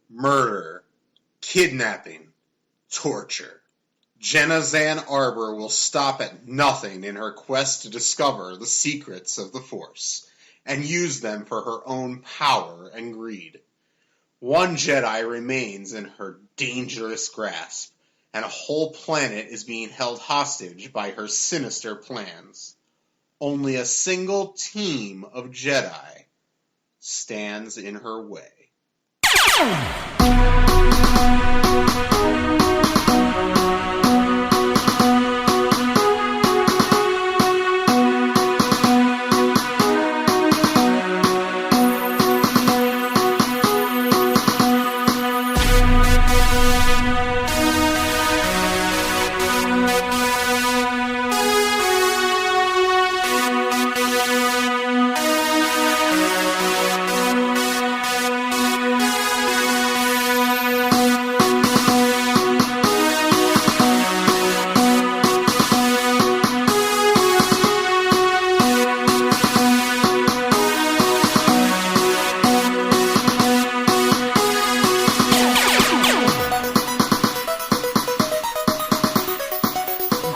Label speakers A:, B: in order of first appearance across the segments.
A: murder, kidnapping, torture. Jenna Zan Arbor will stop at nothing in her quest to discover the secrets of the Force and use them for her own power and greed. One Jedi remains in her dangerous grasp, and a whole planet is being held hostage by her sinister plans. Only a single team of Jedi stands in her way.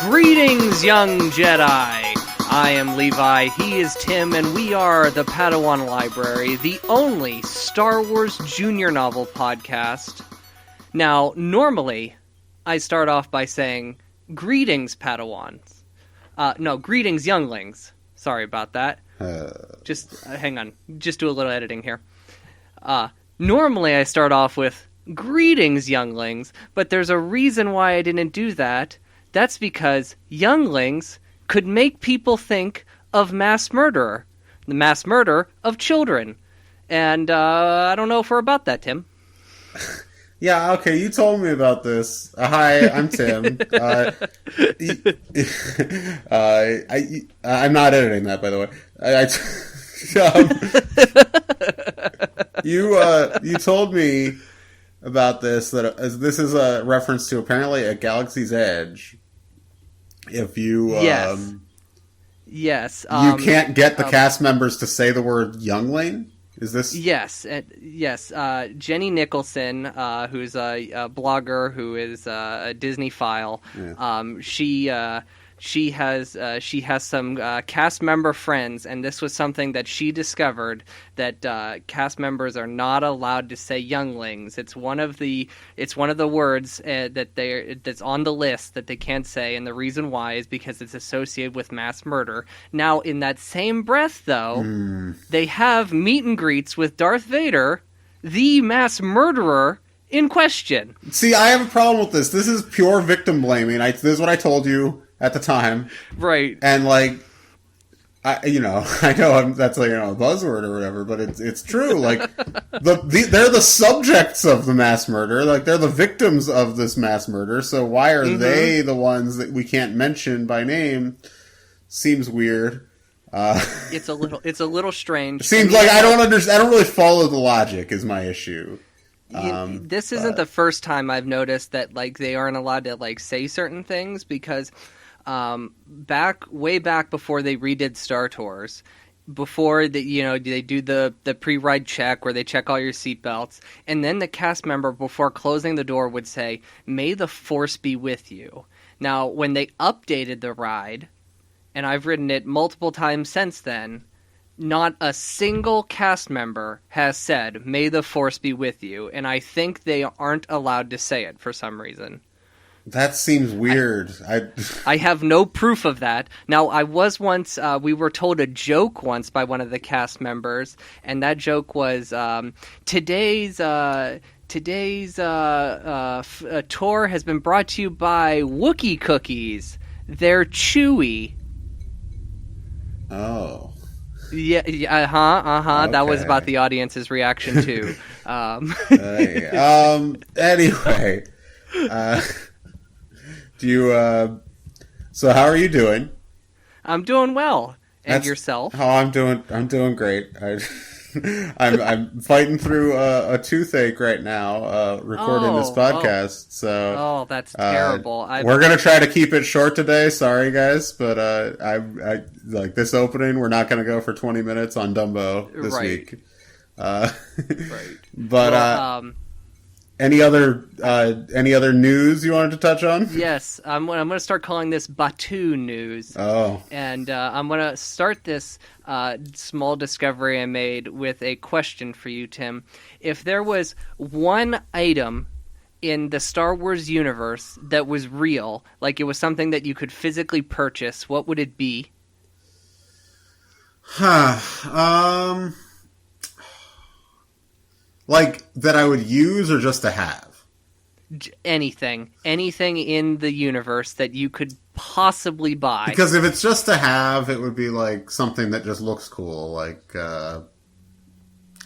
B: Greetings, young Jedi! I am Levi, he is Tim, and we are the Padawan Library, the only Star Wars junior novel podcast. Now, normally, I start off by saying, greetings, Padawans. No, greetings, younglings. Sorry about that. Just, hang on. Just do a little editing here. Normally, I start off with, greetings, younglings, but there's a reason why I didn't do that. That's because younglings could make people think of mass murderer. The mass murder of children. And I don't know if we're about that, Tim.
C: Yeah, okay, you told me about this. Hi, I'm Tim. I'm not editing that, by the way. You told me about this, that this is a reference to apparently a Galaxy's Edge. If you
B: yes,
C: you can't get the cast members to say the word youngling. Is this?
B: Yes. Jenny Nicholson, who's a blogger who is a Disney file. Yeah. She has some cast member friends, and this was something that she discovered, that cast members are not allowed to say younglings. It's one of the words that's on the list that they can't say, and the reason why is because it's associated with mass murder. Now, in that same breath, though, they have meet and greets with Darth Vader, the mass murderer in question.
C: See, I have a problem with this. This is pure victim blaming. This is what I told you at the time,
B: right?
C: And I know that's a buzzword or whatever, but it's true. Like they're the subjects of the mass murder, like they're the victims of this mass murder. So why are they the ones that we can't mention by name? Seems weird.
B: It's a little strange.
C: It seems like I don't understand. I don't really follow the logic. Is my issue.
B: This isn't the first time I've noticed that they aren't allowed to say certain things, because way back before they redid Star Tours, before they do the pre-ride check where they check all your seatbelts, and then the cast member before closing the door would say, "May the Force be with you." Now, when they updated the ride, and I've ridden it multiple times since then, not a single cast member has said, "May the Force be with you," and I think they aren't allowed to say it for some reason.
C: That seems weird.
B: I have no proof of that. Now, I was once, we were told a joke once by one of the cast members, and that joke was, today's tour has been brought to you by Wookiee cookies. They're chewy.
C: Oh.
B: Yeah, Okay. That was about the audience's reaction too.
C: Anyway, do you? So how are you doing?
B: I'm doing well. And yourself?
C: Oh, I'm doing great. I'm fighting through a toothache right now, recording this podcast. So,
B: that's terrible.
C: We're gonna try to keep it short today. Sorry, guys, but I like this opening. We're not gonna go for 20 minutes on Dumbo this week.
B: Right.
C: But Any other news you wanted to touch on?
B: Yes, I'm going to start calling this Batuu news.
C: Oh.
B: And I'm going to start this small discovery I made with a question for you, Tim. If there was one item in the Star Wars universe that was real, like it was something that you could physically purchase, what would it be?
C: Like that I would use or just to have?
B: Anything in the universe that you could possibly buy.
C: Because if it's just to have, it would be like something that just looks cool, like I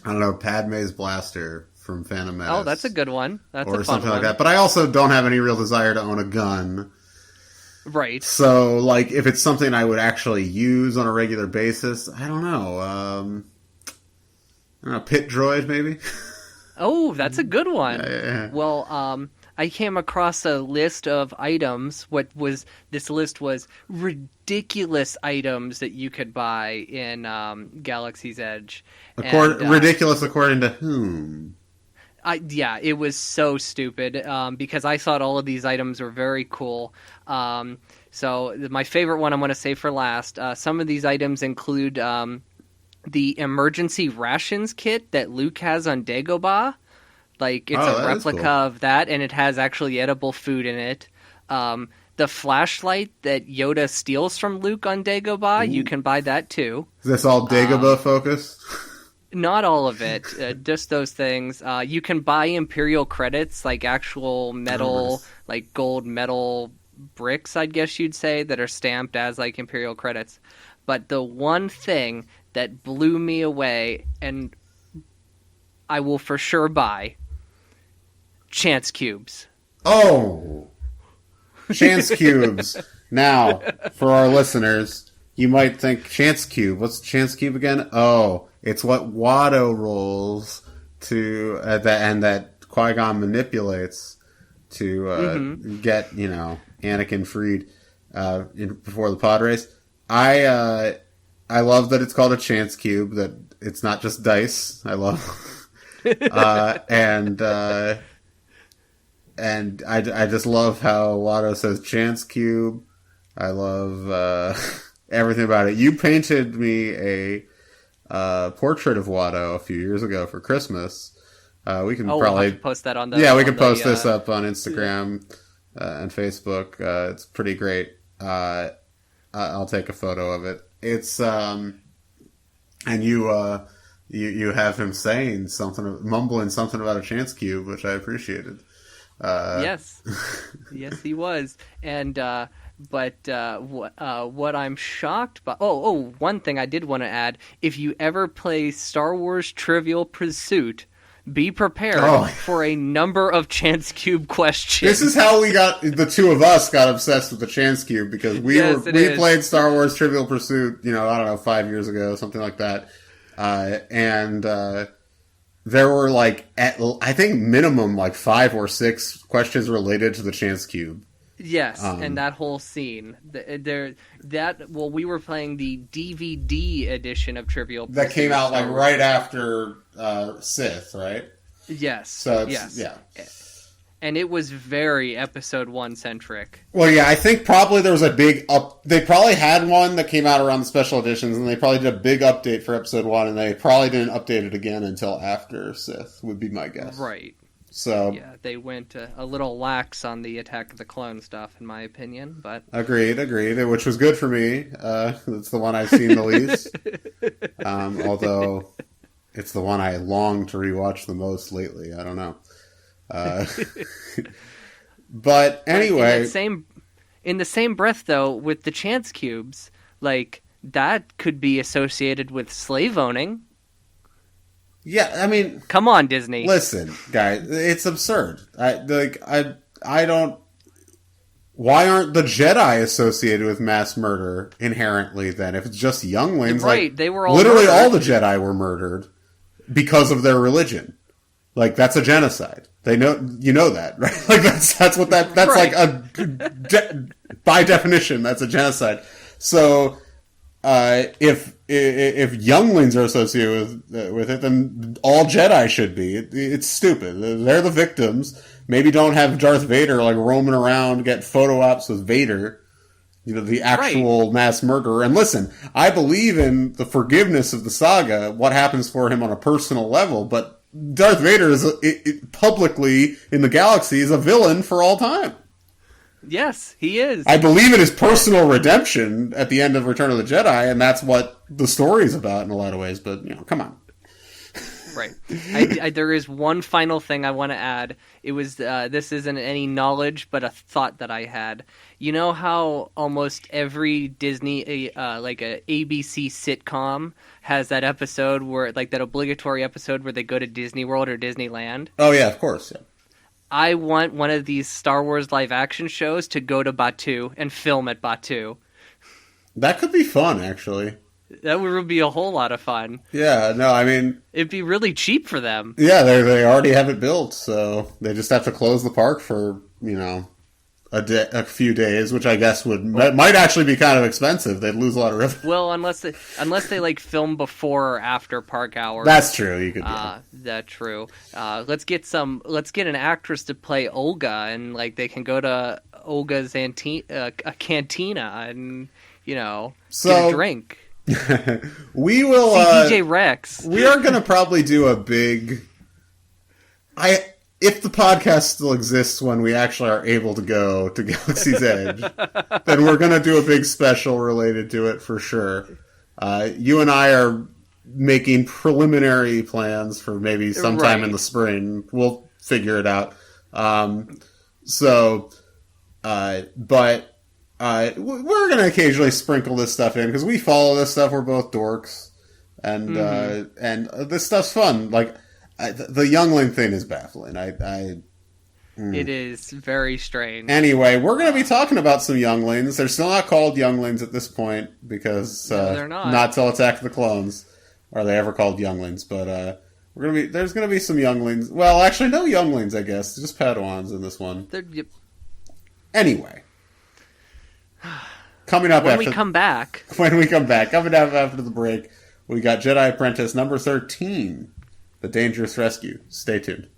C: don't know, Padme's blaster from Phantom Menace.
B: Oh, that's a good one. That's
C: or
B: a fun
C: something
B: one.
C: like that. But I also don't have any real desire to own a gun.
B: Right.
C: So, like, if it's something I would actually use on a regular basis, I don't know. I don't know, pit droid maybe.
B: Oh, that's a good one.
C: Yeah.
B: Well, I came across a list of items. This list was ridiculous items that you could buy in Galaxy's Edge.
C: Ridiculous according to whom?
B: It was so stupid because I thought all of these items were very cool. So my favorite one I'm going to say for last. Some of these items include the emergency rations kit that Luke has on Dagobah. Like, it's a replica of that, and it has actually edible food in it. The flashlight that Yoda steals from Luke on Dagobah, you can buy that too.
C: Is this all Dagobah focused?
B: Not all of it, just those things. You can buy Imperial credits, like actual metal, like gold metal bricks, I guess you'd say, that are stamped as like Imperial credits. But the one thing that blew me away, and I will for sure buy, chance cubes.
C: Oh! Chance cubes. Now, for our listeners, you might think, chance cube, what's chance cube again? Oh, it's what Watto rolls to, that Qui-Gon manipulates to get, Anakin freed before the pod race. I love that it's called a chance cube, that it's not just dice. I love and I just love how Watto says chance cube. I love everything about it. You painted me a portrait of Watto a few years ago for Christmas. We can probably
B: we'll have to post that on the
C: we can post this up on Instagram and Facebook. It's pretty great. I'll take a photo of it. It's and you have him saying mumbling something about a chance cube, which I appreciated.
B: Yes, he was. And but what I'm shocked by. One thing I did want to add: if you ever play Star Wars Trivial Pursuit, be prepared for a number of chance cube questions.
C: This is how the two of us got obsessed with the chance cube, because we played Star Wars Trivial Pursuit, I don't know, 5 years ago, something like that. And there were I think minimum 5 or 6 questions related to the chance cube.
B: Yes, and that whole scene. We were playing the DVD edition of Trivial Pursuit.
C: That came out right after Sith, right?
B: Yes.
C: So
B: yeah. And it was very Episode 1 centric.
C: Well, yeah, I think probably there was a big they probably had one that came out around the special editions, and they probably did a big update for Episode 1, and they probably didn't update it again until after Sith, would be my guess.
B: Right.
C: So
B: yeah, they went a little lax on the Attack of the Clone stuff, in my opinion. But
C: agreed, which was good for me. It's the one I've seen the least. Although it's the one I long to rewatch the most lately. I don't know. But anyway,
B: in the same breath, though, with the chance cubes, that could be associated with slave owning.
C: Yeah, I mean,
B: come on, Disney.
C: Listen, guys, it's absurd. I don't. Why aren't the Jedi associated with mass murder inherently? Then, if it's just younglings,
B: right? They were all
C: literally
B: murdered.
C: All the Jedi were murdered because of their religion. That's a genocide. They know that, right? That's what that's right. By definition, that's a genocide. So if younglings are associated with it, then all Jedi should be. It's stupid. They're the victims. Maybe don't have Darth Vader like roaming around, get photo ops with Vader. The actual mass murderer. And listen, I believe in the forgiveness of the saga, what happens for him on a personal level, but Darth Vader is publicly in the galaxy is a villain for all time.
B: Yes, he is.
C: I believe in his personal redemption at the end of Return of the Jedi, and that's what the story is about in a lot of ways, but, come on.
B: Right. There is one final thing I want to add. It was this isn't any knowledge, but a thought that I had. You know how almost every Disney, like a ABC sitcom, has that episode where, like that obligatory episode where they go to Disney World or Disneyland?
C: Oh yeah, of course. Yeah.
B: I want one of these Star Wars live action shows to go to Batuu and film at Batuu.
C: That could be fun, actually.
B: That would be a whole lot of fun.
C: Yeah, no, I mean...
B: It'd be really cheap for them.
C: Yeah, they already have it built, so they just have to close the park for, a few days, which I guess might actually be kind of expensive. They'd lose a lot of revenue.
B: Well, unless they like film before or after park hours.
C: That's true. You could.
B: That's true. Let's get an actress to play Olga, and like they can go to Olga's cantina and get a drink.
C: We will
B: see DJ Rex.
C: We are going to probably do a big. If the podcast still exists when we actually are able to go to Galaxy's Edge, then we're going to do a big special related to it for sure. You and I are making preliminary plans for maybe sometime in the spring. We'll figure it out. But we're going to occasionally sprinkle this stuff in because we follow this stuff. We're both dorks, and this stuff's fun. Like. The youngling thing is baffling.
B: It is very strange.
C: Anyway, we're going to be talking about some younglings. They're still not called younglings at this point because
B: they're
C: not till Attack of the Clones are they ever called younglings. But there's going to be some younglings. Well, actually, no younglings. I guess just Padawans in this one. Anyway, coming up
B: when we come back,
C: coming up after the break, we got Jedi Apprentice number 13. The Dangerous Rescue. Stay tuned.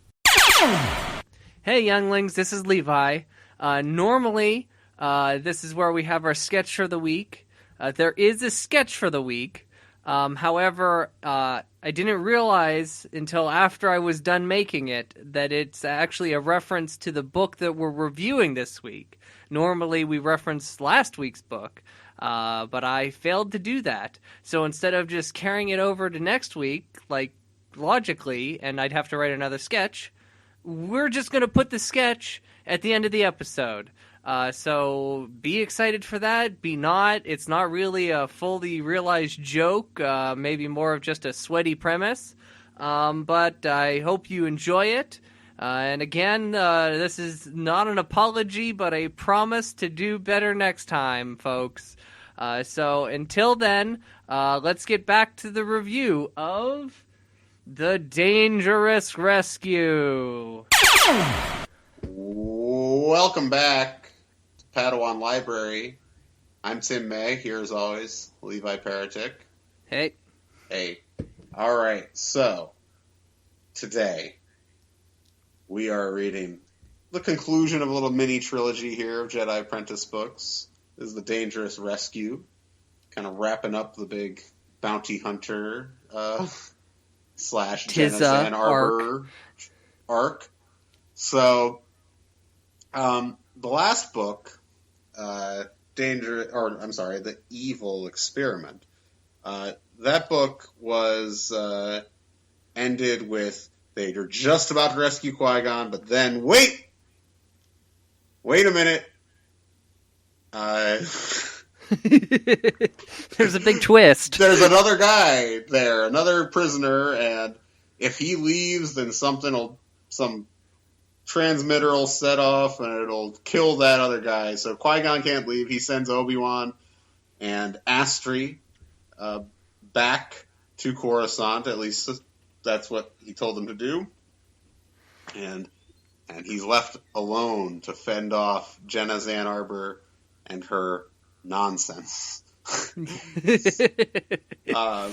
B: Hey, younglings, this is Levi. Normally, this is where we have our sketch for the week. There is a sketch for the week. However, I didn't realize until after I was done making it that it's actually a reference to the book that we're reviewing this week. Normally, we reference last week's book, but I failed to do that. So instead of just carrying it over to next week, like logically, and I'd have to write another sketch, we're just going to put the sketch at the end of the episode. So be excited for that. Be not. It's not really a fully realized joke, maybe more of just a sweaty premise. But I hope you enjoy it. And again, this is not an apology, but a promise to do better next time, folks. So until then, let's get back to the review of The Dangerous Rescue.
A: Welcome back to Padawan Library. I'm Tim May, here as always, Levi Paratic.
B: Hey.
A: Alright, so, today, we are reading the conclusion of a little mini trilogy here of Jedi Apprentice books. This is The Dangerous Rescue, kind of wrapping up the big bounty hunter, / Jenna Zan Arbor arc. So, the last book, The Evil Experiment, that book was ended with they're just about to rescue Qui-Gon, but then wait a minute.
B: There's a big twist.
A: There's another guy there, another prisoner, and if he leaves, then some transmitter will set off, and it'll kill that other guy. So Qui-Gon can't leave. He sends Obi-Wan and Astri back to Coruscant. At least that's what he told them to do. And he's left alone to fend off Jenna Zan Arbor and her nonsense.
C: I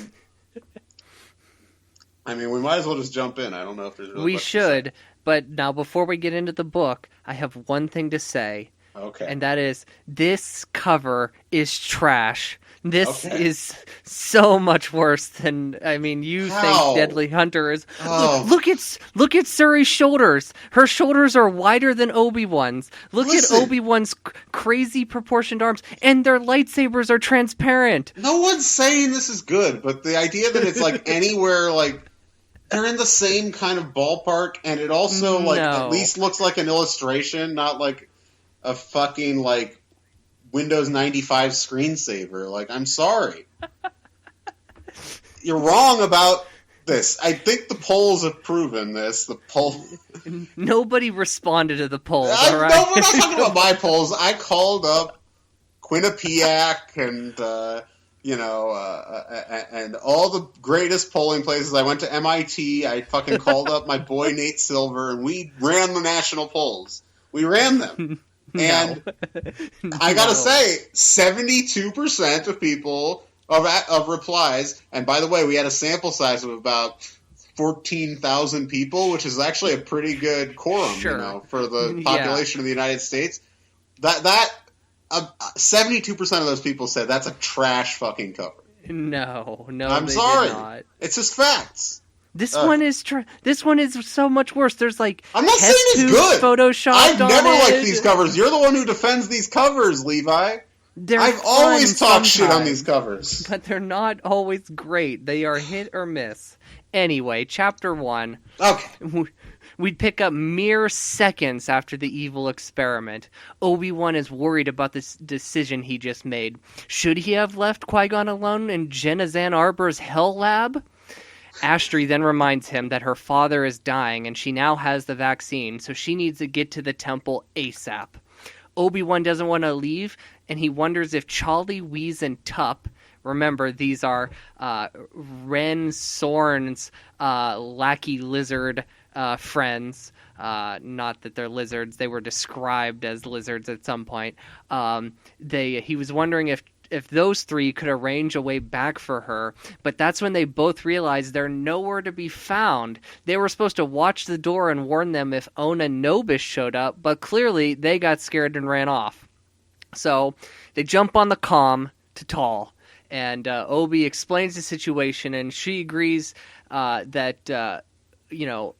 C: mean, we might as well just jump in. I don't know if there's really
B: We
C: much to
B: should, but now before we get into the book, I have one thing to say.
C: say. Okay.
B: And that is, this cover is trash. This
C: Okay.
B: is so much worse than, I mean, you
C: How?
B: think Deadly Hunter is.
C: Oh.
B: Look at Suri's shoulders. Her shoulders are wider than Obi-Wan's. Look
C: Listen.
B: at Obi-Wan's crazy proportioned arms, and their lightsabers are transparent.
C: No one's saying this is good, but the idea that it's like anywhere, like they're in the same kind of ballpark, and it also like
B: No.
C: at least looks like an illustration, not like a fucking like Windows 95 screensaver. Like, I'm sorry. You're wrong about this. I think the polls have proven this. The poll.
B: Nobody responded to the polls,
C: No,
B: all right?
C: we're not talking about my polls. I called up Quinnipiac and and all the greatest polling places. I went to MIT. I fucking called up my boy Nate Silver, and we ran the national polls. We ran them. And I gotta say, 72% of people of replies, and by the way, we had a sample size of about 14,000 people, which is actually a pretty good quorum,
B: Sure.
C: for the population of the United States. That 72% of those people said that's a trash fucking cover.
B: No,
C: I'm
B: they
C: sorry.
B: did not.
C: It's just facts.
B: This one is so much worse. There's like
C: I'm not saying it's
B: test
C: good.
B: tubes photoshopped
C: I've
B: on
C: never
B: it.
C: liked these covers. You're the one who defends these covers, Levi.
B: They're
C: I've
B: fun
C: always talked shit on
B: sometimes,
C: these covers.
B: but they're not always great. They are hit or miss. Anyway, chapter 1.
C: Okay.
B: We'd pick up mere seconds after the evil experiment. Obi-Wan is worried about this decision he just made. Should he have left Qui-Gon alone in Jenna Zan Arbor's Hell Lab? Ashtray then reminds him that her father is dying and she now has the vaccine, so she needs to get to the temple ASAP. Obi-Wan doesn't want to leave, and he wonders if Charlie, Wheeze, and Tup, remember these are Ren Sorn's lackey lizard friends, not that they're lizards, they were described as lizards at some point. He was wondering if those three could arrange a way back for her, but that's when they both realized they're nowhere to be found. They were supposed to watch the door and warn them if Ona Nobis showed up, but clearly they got scared and ran off. So they jump on the comm to Tal, and Obi explains the situation, and she agrees that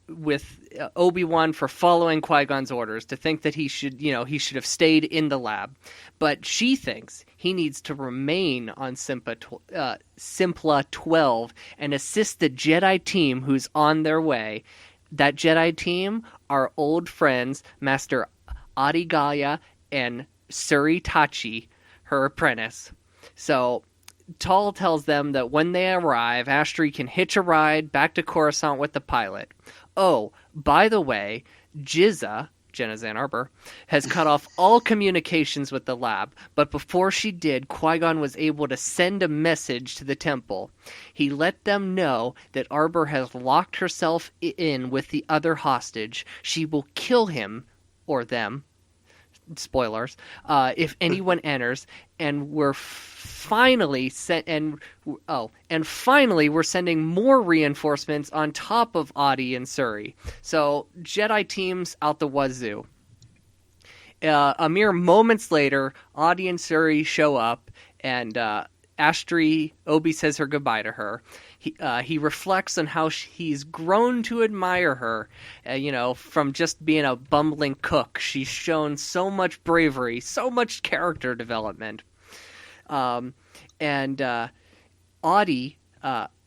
B: with Obi-Wan for following Qui-Gon's orders, to think that he should have stayed in the lab. But she thinks he needs to remain on Simpla 12 and assist the Jedi team who's on their way. That Jedi team are old friends, Master Adi Gallia and Suri Tachi, her apprentice. So Tal tells them that when they arrive, Ashtray can hitch a ride back to Coruscant with the pilot. Oh, by the way, Jenna Zan Arbor, has cut off all communications with the lab, but before she did, Qui-Gon was able to send a message to the temple. He let them know that Arbor has locked herself in with the other hostage. She will kill him, or them, spoilers, if anyone enters, and we're finally we're sending more reinforcements on top of Adi and Suri. So Jedi teams out the wazoo. A mere moments later, Adi and Suri show up, and Obi says her goodbye to her. He reflects on how he's grown to admire her, from just being a bumbling cook. She's shown so much bravery, so much character development. And Adi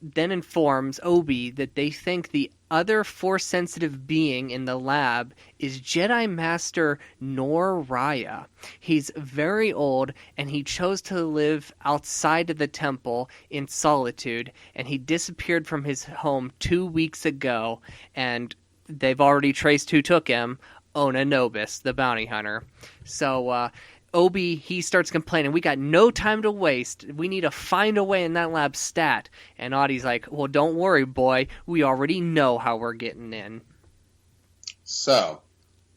B: then informs Obi that they think the other Force-sensitive being in the lab is Jedi Master Nor Raya. He's very old, and he chose to live outside of the temple in solitude, and he disappeared from his home 2 weeks ago, and they've already traced who took him, Ona Nobis, the bounty hunter. So, Obi, he starts complaining, we got no time to waste. We need to find a way in that lab stat. And Adi's like, well, don't worry, boy. We already know how we're getting in.
C: So,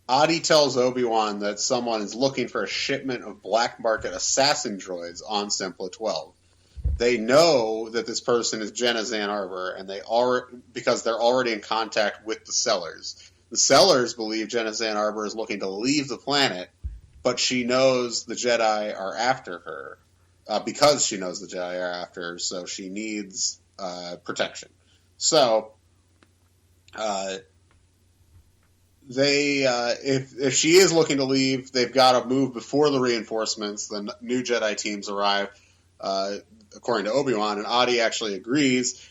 A: Adi tells Obi-Wan that someone is looking for a shipment of black market assassin droids on Simpla 12. They know that this person is Jenna Zan Arbor, and because they're already in contact with the Sellers. The Sellers believe Jenna Zan Arbor is looking to leave the planet, but she knows the Jedi are after her. Because she knows the Jedi are after her, so she needs protection. So, if she is looking to leave, they've got to move before the reinforcements. The new Jedi teams arrive, according to Obi-Wan, and Adi actually agrees.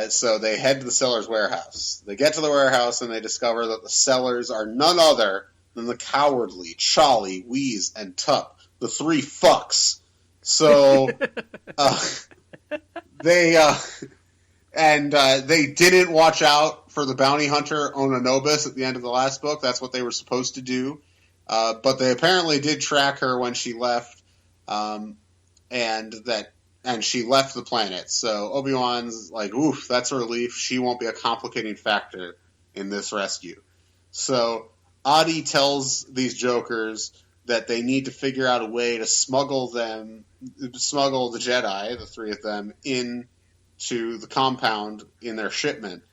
A: So they head to the Sellers' warehouse. They get to the warehouse and they discover that the Sellers are none other than the cowardly Charlie, Wheeze, and Tup, the three fucks. So they didn't watch out for the bounty hunter Onanobis at the end of the last book. That's what they were supposed to do. But they apparently did track her when she left, and she left the planet. So Obi-Wan's like, oof, that's a relief. She won't be a complicating factor in this rescue. So Adi tells these jokers that they need to figure out a way to smuggle the Jedi, the three of them, into the compound in their shipment.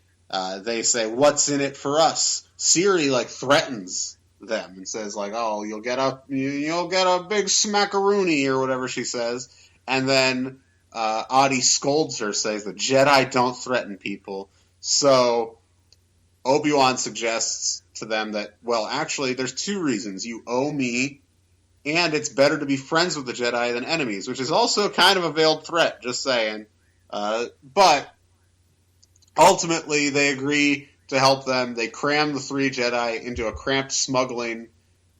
A: They say, "What's in it for us?" Siri threatens them and says "Oh, you'll get a big smackaroonie," or whatever she says. And then Adi scolds her, says the Jedi don't threaten people. So Obi-Wan suggests to them that, well, actually, there's two reasons. You owe me, and it's better to be friends with the Jedi than enemies, which is also kind of a veiled threat, just saying. But ultimately, they agree to help them. They cram the three Jedi into a cramped smuggling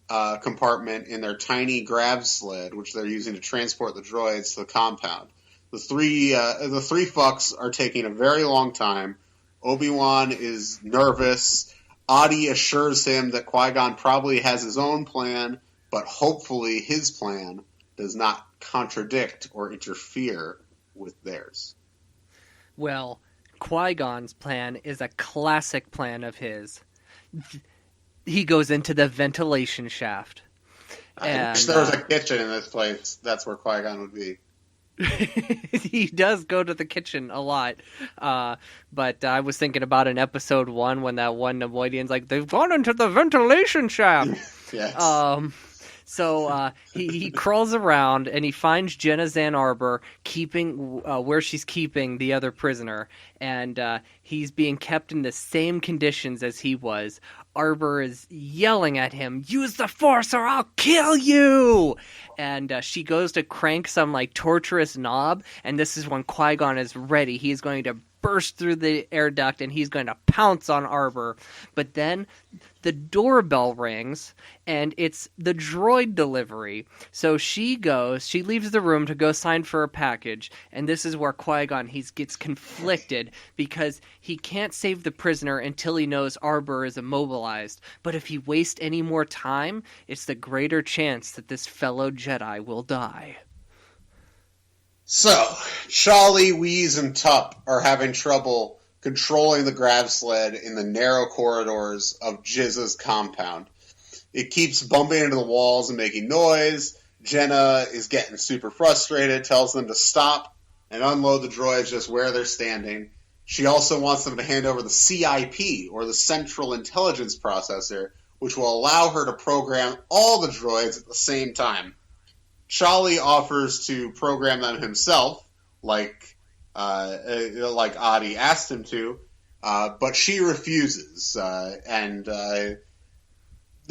A: compartment in their tiny grav sled, which they're using to transport the droids to the compound. The three fucks are taking a very long time. Obi-Wan is nervous. Adi assures him that Qui-Gon probably has his own plan, but hopefully his plan does not contradict or interfere with theirs.
B: Well, Qui-Gon's plan is a classic plan of his. He goes into the ventilation shaft.
A: I wish there was a kitchen in this place. That's where Qui-Gon would be.
B: He does go to the kitchen a lot. But I was thinking about in episode 1 when that one Nemoidian's like, they've gone into the ventilation shaft.
A: Yes.
B: So he crawls around and he finds Jenna Zan Arbor keeping where she's keeping the other prisoner, and he's being kept in the same conditions as he was. Arbor is yelling at him, "Use the Force or I'll kill you!" And she goes to crank some torturous knob, and this is when Qui-Gon is ready. He's going to burst through the air duct and he's going to pounce on Arbor. But then the doorbell rings and it's the droid delivery. So she leaves the room to go sign for a package, and this is where Qui-Gon gets conflicted because he can't save the prisoner until he knows Arbor is immobilized. But if he wastes any more time, it's the greater chance that this fellow Jedi will die.
A: So, Charlie, Wheeze, and Tup are having trouble controlling the grav sled in the narrow corridors of Jizza's compound. It keeps bumping into the walls and making noise. Jenna is getting super frustrated, tells them to stop and unload the droids just where they're standing. She also wants them to hand over the CIP, or the Central Intelligence Processor, which will allow her to program all the droids at the same time. Charlie offers to program them himself, like Adi asked him to, but she refuses,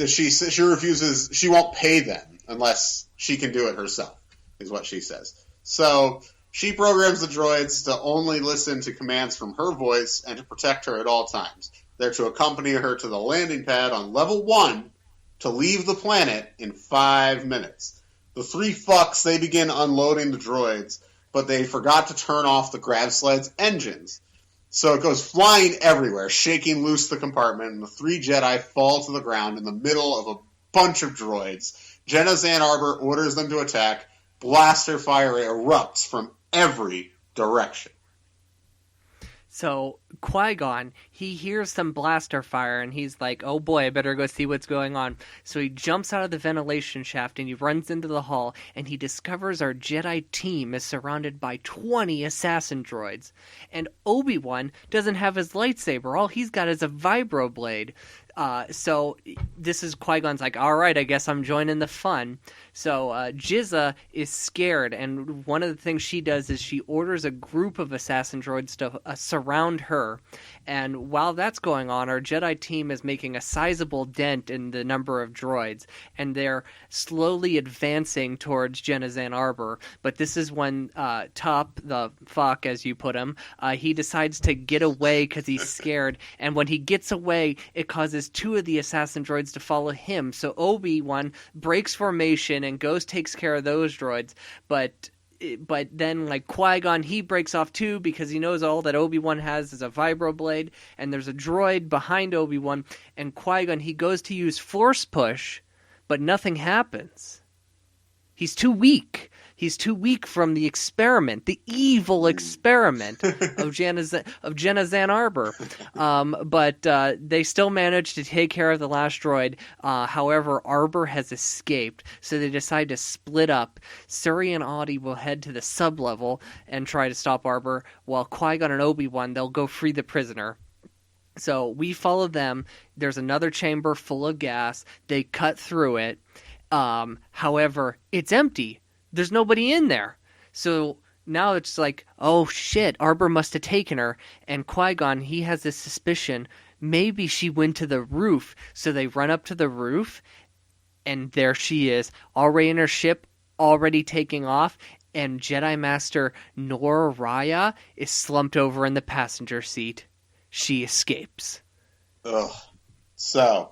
A: she refuses. She won't pay them unless she can do it herself, is what she says. So she programs the droids to only listen to commands from her voice and to protect her at all times. They're to accompany her to the landing pad on level 1 to leave the planet in 5 minutes. The three fucks, they begin unloading the droids, but they forgot to turn off the grav sled's engines. So it goes flying everywhere, shaking loose the compartment, and the three Jedi fall to the ground in the middle of a bunch of droids. Jenna Zan Arbor orders them to attack. Blaster fire erupts from every direction.
B: So Qui-Gon, he hears some blaster fire, and he's like, oh boy, I better go see what's going on. So he jumps out of the ventilation shaft, and he runs into the hall, and he discovers our Jedi team is surrounded by 20 assassin droids. And Obi-Wan doesn't have his lightsaber. All he's got is a vibroblade. So this is Qui-Gon's like, all right, I guess I'm joining the fun. So Jizza is scared, and one of the things she does is she orders a group of assassin droids to surround her. And while that's going on, our Jedi team is making a sizable dent in the number of droids, and they're slowly advancing towards Jenna Zan Arbor. But this is when Tup, the fuck, as you put him, he decides to get away because he's scared. And when he gets away, it causes two of the assassin droids to follow him. So Obi-Wan breaks formation and takes care of those droids. But then, like, Qui-Gon, he breaks off too because he knows all that Obi-Wan has is a vibroblade, and there's a droid behind Obi-Wan, and Qui-Gon, he goes to use Force Push, but nothing happens. He's too weak. He's too weak from the experiment, the evil experiment of Jenna Zan Arbor. But they still managed to take care of the last droid. However, Arbor has escaped, so they decide to split up. Suri and Audi will head to the sub-level and try to stop Arbor, while Qui-Gon and Obi-Wan, they'll go free the prisoner. So we follow them. There's another chamber full of gas. They cut through it. However, it's empty. There's nobody in there. So now it's like, oh shit, Arbor must have taken her. And Qui-Gon, he has this suspicion, maybe she went to the roof. So they run up to the roof, and there she is, already in her ship, already taking off. And Jedi Master Nor Raya is slumped over in the passenger seat. She escapes.
A: Ugh. So,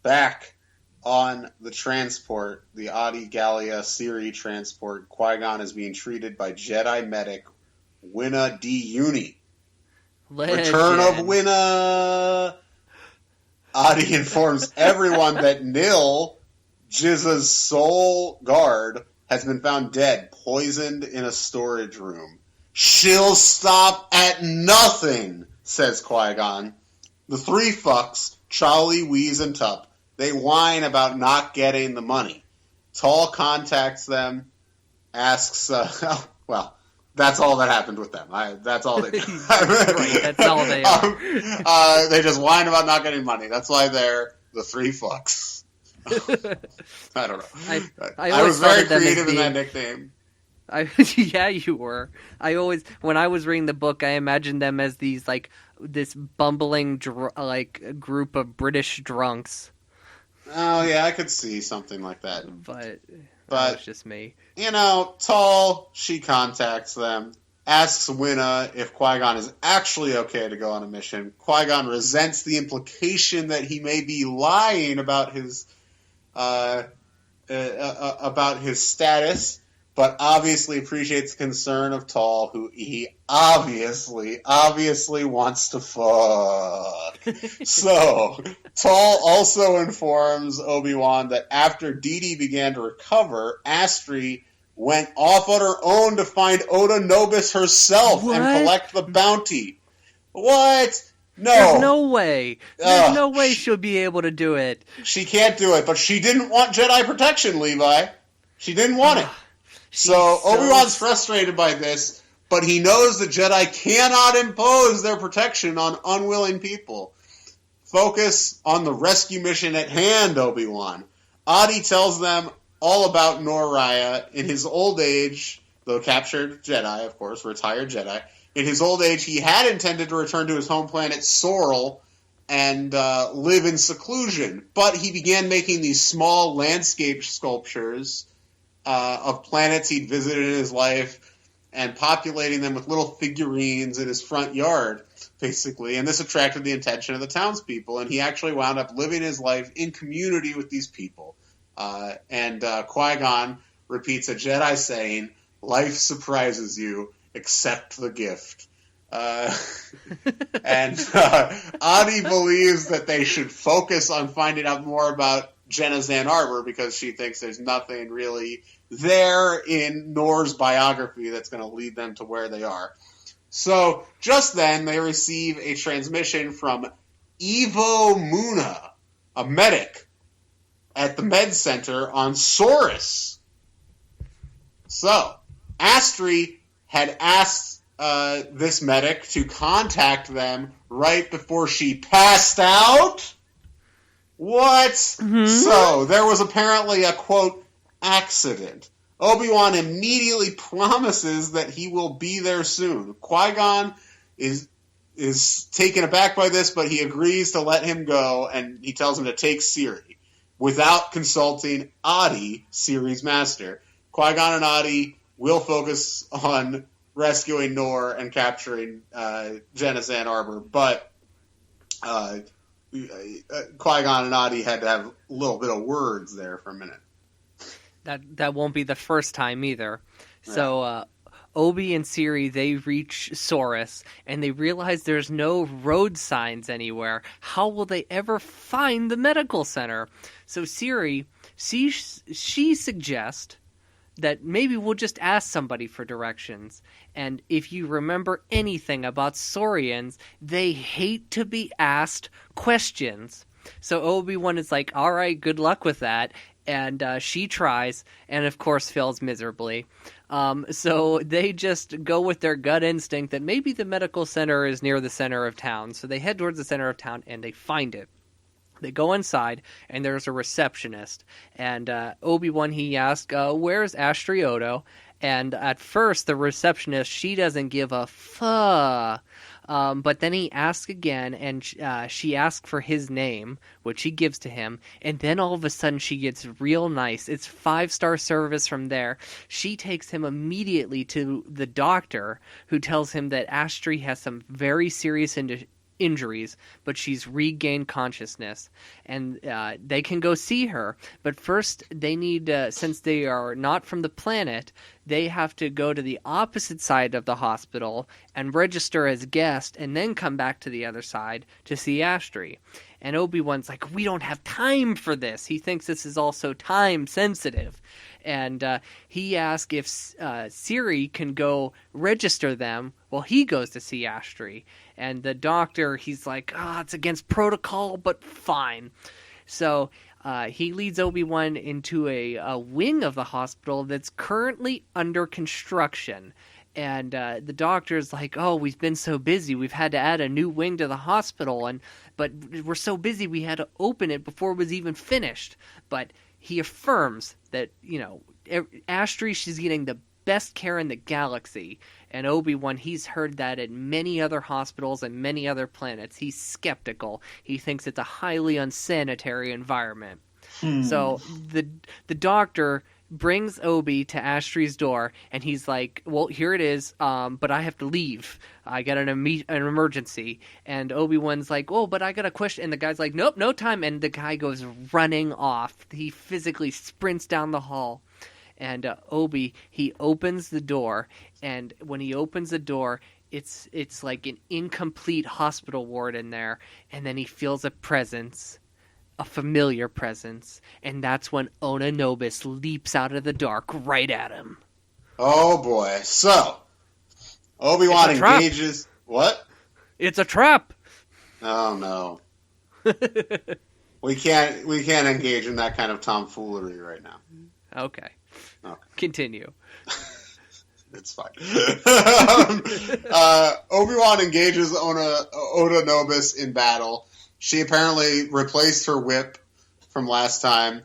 A: back on the transport, the Adi Gallia Siri transport, Qui-Gon is being treated by Jedi medic Winna D. Uni. Return of Winna! Adi informs everyone that Nil, Jizza's sole guard, has been found dead, poisoned in a storage room. She'll stop at nothing, says Qui-Gon. The three fucks, Charlie, Wheeze, and Tup, they whine about not getting the money. Tall contacts them, asks, well, that's all that happened with them. That's all they do.
B: Right, that's all they are.
A: They just whine about not getting money. That's why they're the three fucks. I don't know. I was very creative in that nickname.
B: Yeah, you were. When I was reading the book, I imagined them as these, like, this bumbling, group of British drunks.
A: Oh, yeah, I could see something like that.
B: But that was just me.
A: You know, Tall, she contacts them, asks Winna if Qui-Gon is actually okay to go on a mission. Qui-Gon resents the implication that he may be lying about his status, but obviously appreciates the concern of Tall, who he obviously wants to fuck. So, Tall also informs Obi-Wan that after Dee Dee began to recover, Astri went off on her own to find Oda Nobis herself and collect the bounty. What? No.
B: There's no way. There's no way she'll be able to do it.
A: She can't do it, but she didn't want Jedi protection, Levi. She didn't want it. So Obi-Wan's frustrated by this, but he knows the Jedi cannot impose their protection on unwilling people. Focus on the rescue mission at hand, Obi-Wan. Adi tells them all about Nor Raya. In his old age, though captured Jedi, of course, retired Jedi, in his old age he had intended to return to his home planet Sorrel and live in seclusion, but he began making these small landscape sculptures of planets he'd visited in his life and populating them with little figurines in his front yard, basically. And this attracted the attention of the townspeople, and he actually wound up living his life in community with these people. And Qui-Gon repeats a Jedi saying, "Life surprises you, accept the gift." And Adi believes that they should focus on finding out more about Jenna Zan Arbor because she thinks there's nothing really there in Nor's biography that's going to lead them to where they are. So just then, they receive a transmission from Evo Muna, a medic at the med center on Saurus. So, Astri had asked this medic to contact them right before she passed out. What? Mm-hmm. So, there was apparently a, quote, accident. Obi-Wan immediately promises that he will be there soon. Qui-Gon is taken aback by this, but he agrees to let him go, and he tells him to take Siri, without consulting Adi, Siri's master. Qui-Gon and Adi will focus on rescuing Nor and capturing Jenna Zan Arbor, but Qui-Gon and Adi had to have a little bit of words there for a minute.
B: That won't be the first time either. Right. So Obi and Siri, they reach Saurus, and they realize there's no road signs anywhere. How will they ever find the medical center? So Siri, she suggests that maybe we'll just ask somebody for directions. And if you remember anything about Saurians, they hate to be asked questions. So Obi-Wan is like, all right, good luck with that. And she tries, and of course fails miserably. So they just go with their gut instinct that maybe the medical center is near the center of town. So they head towards the center of town, and they find it. They go inside, and there's a receptionist. And Obi-Wan, he asks, where's Astri Odo? And at first, the receptionist, she doesn't give a fuck. But then he asks again, and she asks for his name, which he gives to him. And then all of a sudden, she gets real nice. It's 5-star service from there. She takes him immediately to the doctor, who tells him that Astri has some very serious injuries, but she's regained consciousness, and they can go see her. But first, they need, since they are not from the planet, they have to go to the opposite side of the hospital and register as guest, and then come back to the other side to see Astri. And Obi-Wan's like, we don't have time for this. He thinks this is also time sensitive. And he asks if Siri can go register them while he goes to see Astri. And the doctor, he's like, it's against protocol, but fine. So he leads Obi-Wan into a wing of the hospital that's currently under construction. And the doctor's like, we've been so busy. We've had to add a new wing to the hospital. But we're so busy we had to open it before it was even finished. But he affirms that, Astri, she's getting the best care in the galaxy. And Obi-Wan, he's heard that at many other hospitals and many other planets. He's skeptical. He thinks it's a highly unsanitary environment. So the doctor brings Obi to Astri's door, and he's like, well, here it is, but I have to leave. I got an emergency. And Obi-Wan's like, but I got a question. And the guy's like, nope, no time. And the guy goes running off. He physically sprints down the hall. And Obi, he opens the door, and when he opens the door, it's like an incomplete hospital ward in there, and then he feels a presence, a familiar presence, and that's when Ona Nobis leaps out of the dark right at him.
A: Oh boy. So, Obi-Wan engages... What?
B: It's a trap!
A: Oh no. We can't engage in that kind of tomfoolery right now.
B: Okay. Continue.
A: It's fine. Obi-Wan engages Oda Nobis in battle. She apparently replaced her whip from last time.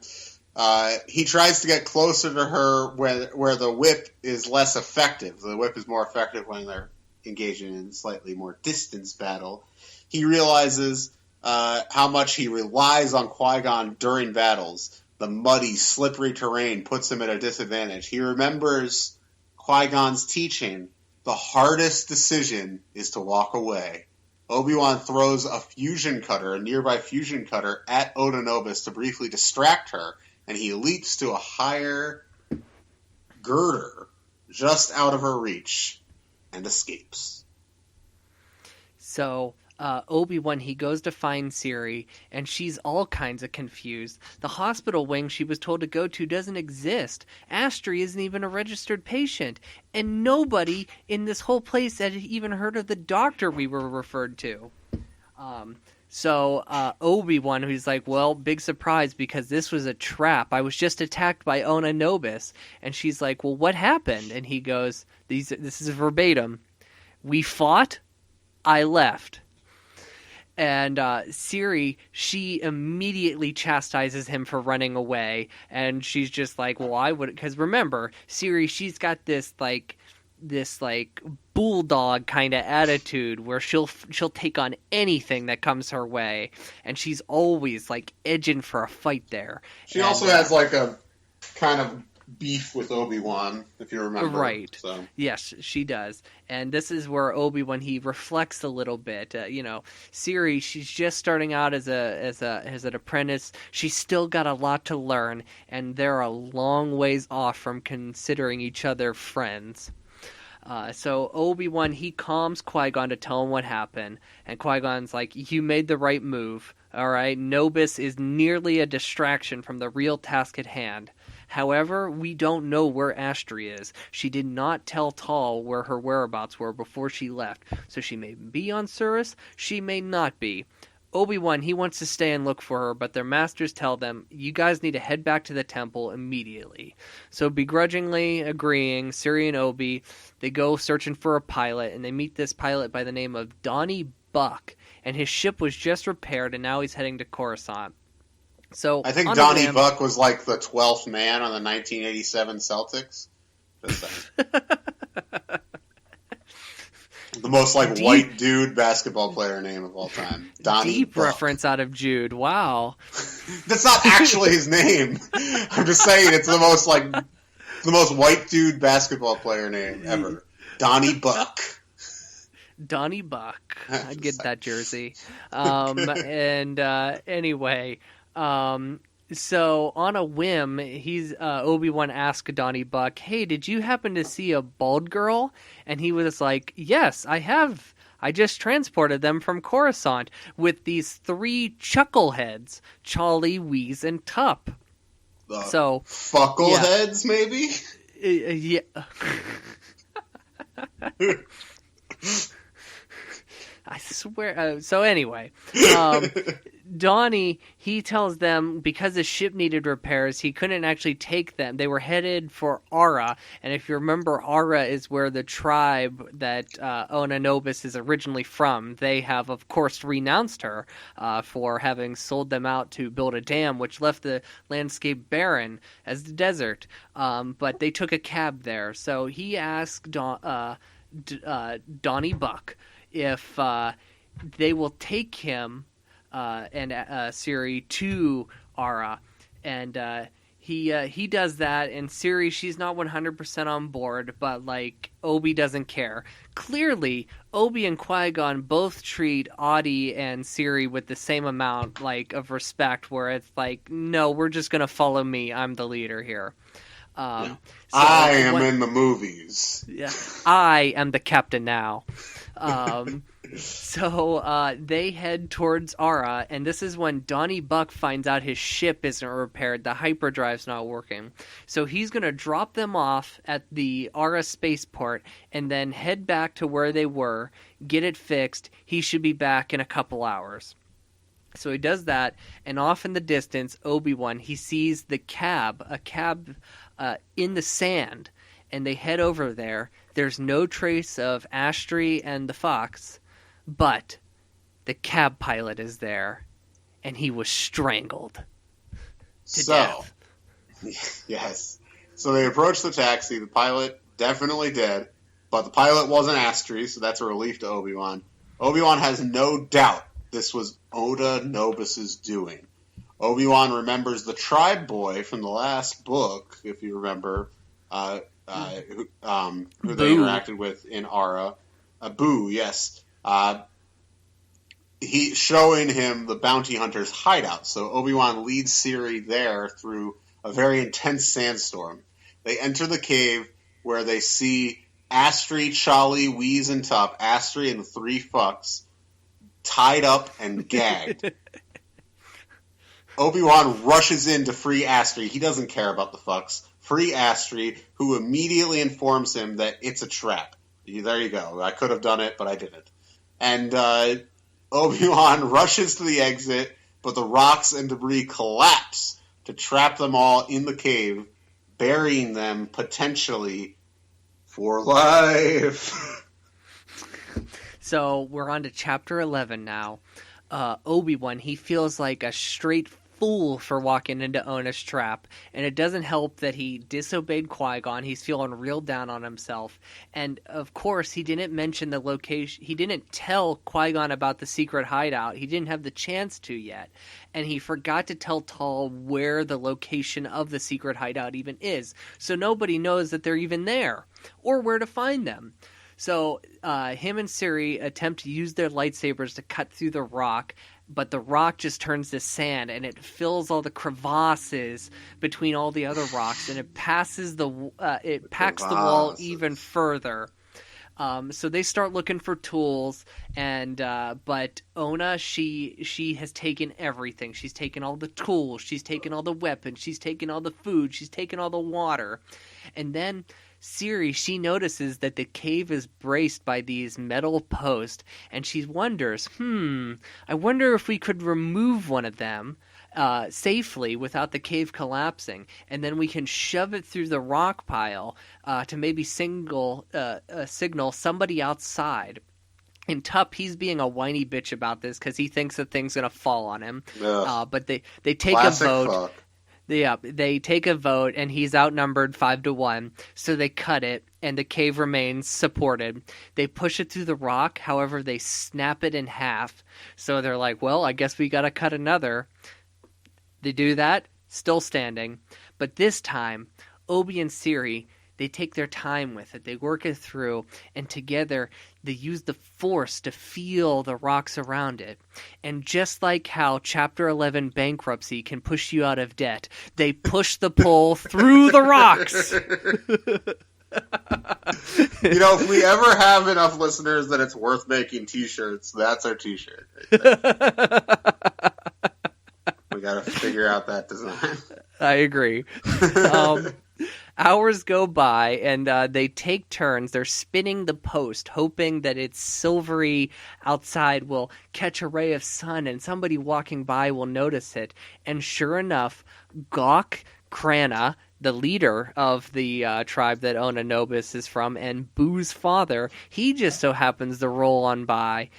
A: He tries to get closer to her where the whip is less effective. The whip is more effective when they're engaging in slightly more distance battle. He realizes how much he relies on Qui-Gon during battles. The muddy, slippery terrain puts him at a disadvantage. He remembers Qui-Gon's teaching, the hardest decision is to walk away. Obi-Wan throws a nearby fusion cutter at Oda Nobis to briefly distract her, and he leaps to a higher girder just out of her reach and escapes.
B: So Obi-Wan, he goes to find Siri, and she's all kinds of confused. The hospital wing she was told to go to doesn't exist. Astri isn't even a registered patient, and nobody in this whole place had even heard of the doctor we were referred to. So Obi-Wan, who's like, well, big surprise because this was a trap. I was just attacked by Ona Nobis. And she's like, well, what happened? And he goes, this is verbatim. We fought, I left. And Siri, she immediately chastises him for running away. And she's just like, well, I would... Because remember, Siri, she's got this bulldog kind of attitude where she'll take on anything that comes her way, and she's always like edging for a fight there.
A: She also has like a kind of beef with Obi-Wan, if you remember.
B: Right.
A: So.
B: Yes, she does. And this is where Obi-Wan, he reflects a little bit. Siri, she's just starting out as an apprentice. She's still got a lot to learn, and they're a long ways off from considering each other friends. So Obi-Wan, he calms Qui-Gon to tell him what happened, and Qui-Gon's like, you made the right move, alright? Nobis is nearly a distraction from the real task at hand. However, we don't know where Astri is. She did not tell Tal where her whereabouts were before she left, so she may be on Surus, she may not be. Obi-Wan, he wants to stay and look for her, but their masters tell them, you guys need to head back to the temple immediately. So begrudgingly agreeing, Siri and Obi, they go searching for a pilot, and they meet this pilot by the name of Donnie Buck, and his ship was just repaired, and now he's heading to Coruscant. So
A: I think Donnie Buck was like the 12th man on the 1987 Celtics. The most white dude basketball player name of all time. Donnie
B: Deep
A: Buck.
B: reference out of Jude. Wow.
A: That's not actually his name. I'm just saying it's the most white dude basketball player name ever. Donnie Buck.
B: Donnie Buck. I'd get that jersey. Anyway, so on a whim, Obi-Wan asked Donnie Buck, hey, did you happen to see a bald girl? And he was like, yes, I have. I just transported them from Coruscant with these 3 chuckleheads, Charlie, Wheeze, and Tup. So
A: Fuckleheads, maybe?
B: Yeah. I swear. So anyway, Donnie, he tells them because the ship needed repairs, he couldn't actually take them. They were headed for Ara, and if you remember, Ara is where the tribe that Ona Nobis is originally from. They have, of course, renounced her for having sold them out to build a dam, which left the landscape barren as the desert. But they took a cab there, so he asked Donnie Buck if they will take him and Siri to Ara, and he does that, and Siri, she's not 100% on board, but Obi doesn't care. Clearly, Obi and Qui-Gon both treat Adi and Siri with the same amount of respect, where it's no, we're just gonna follow me, I'm the leader here.
A: So I am in the movies.
B: Yeah, I am the captain now. So they head towards Ara, and this is when Donnie Buck finds out his ship isn't repaired, the hyperdrive's not working. So he's going to drop them off at the Ara spaceport and then head back to where they were, get it fixed. He should be back in a couple hours. So he does that, and off in the distance, Obi-Wan, he sees a cab in the sand, and they head over there. There's no trace of Astri and the fox, but the cab pilot is there, and he was strangled to death.
A: Yes. So they approach the taxi. The pilot definitely dead, but the pilot wasn't Astri, so that's a relief to Obi-Wan. Obi-Wan has no doubt this was Oda Nobis' doing. Obi-Wan remembers the tribe boy from the last book, if you remember, who they interacted with in Ara. Boo, yes. He showing him the bounty hunter's hideout. So Obi-Wan leads Siri there through a very intense sandstorm. They enter the cave where they see Astri, Charlie, Wheeze, and Tup, Astri and the 3 fucks, tied up and gagged. Obi-Wan rushes in to free Astri. He doesn't care about the fucks. Free Astri, who immediately informs him that it's a trap. There you go. I could have done it, but I didn't. And Obi-Wan rushes to the exit, but the rocks and debris collapse to trap them all in the cave, burying them potentially for life.
B: So we're on to chapter 11 now. Obi-Wan, he feels like a straight fool for walking into Ona's trap, and it doesn't help that he disobeyed Qui-Gon. He's feeling real down on himself, and of course he didn't mention the location. He didn't tell Qui-Gon about the secret hideout. He didn't have the chance to yet, and he forgot to tell Tal where the location of the secret hideout even is, so nobody knows that they're even there or where to find them. So him and Siri attempt to use their lightsabers to cut through the rock, but the rock just turns to sand, and it fills all the crevasses between all the other rocks, and it packs the wall even further. So they start looking for tools, and but Ona, she has taken everything. She's taken all the tools, she's taken all the weapons, she's taken all the food, she's taken all the water, and then Siri, she notices that the cave is braced by these metal posts, and she wonders, I wonder if we could remove one of them safely without the cave collapsing, and then we can shove it through the rock pile to maybe signal somebody outside. And Tup, he's being a whiny bitch about this because he thinks the thing's going to fall on him. But they take
A: Classic
B: a vote.
A: fuck.
B: Yeah, they take a vote, and he's outnumbered 5-1, so they cut it, and the cave remains supported. They push it through the rock, however, they snap it in half, so they're like, well, I guess we gotta cut another. They do that, still standing, but this time, Obi and Siri, they take their time with it, they work it through, and together they use the Force to feel the rocks around it. And just like how Chapter 11 bankruptcy can push you out of debt, they push the pole through the rocks!
A: If we ever have enough listeners that it's worth making t-shirts, that's our t-shirt. Right, we gotta figure out that design.
B: I agree. Hours go by, and they take turns. They're spinning the post, hoping that its silvery outside will catch a ray of sun, and somebody walking by will notice it. And sure enough, Gawk Krana, the leader of the tribe that Ona Nobis is from, and Boo's father, he just so happens to roll on by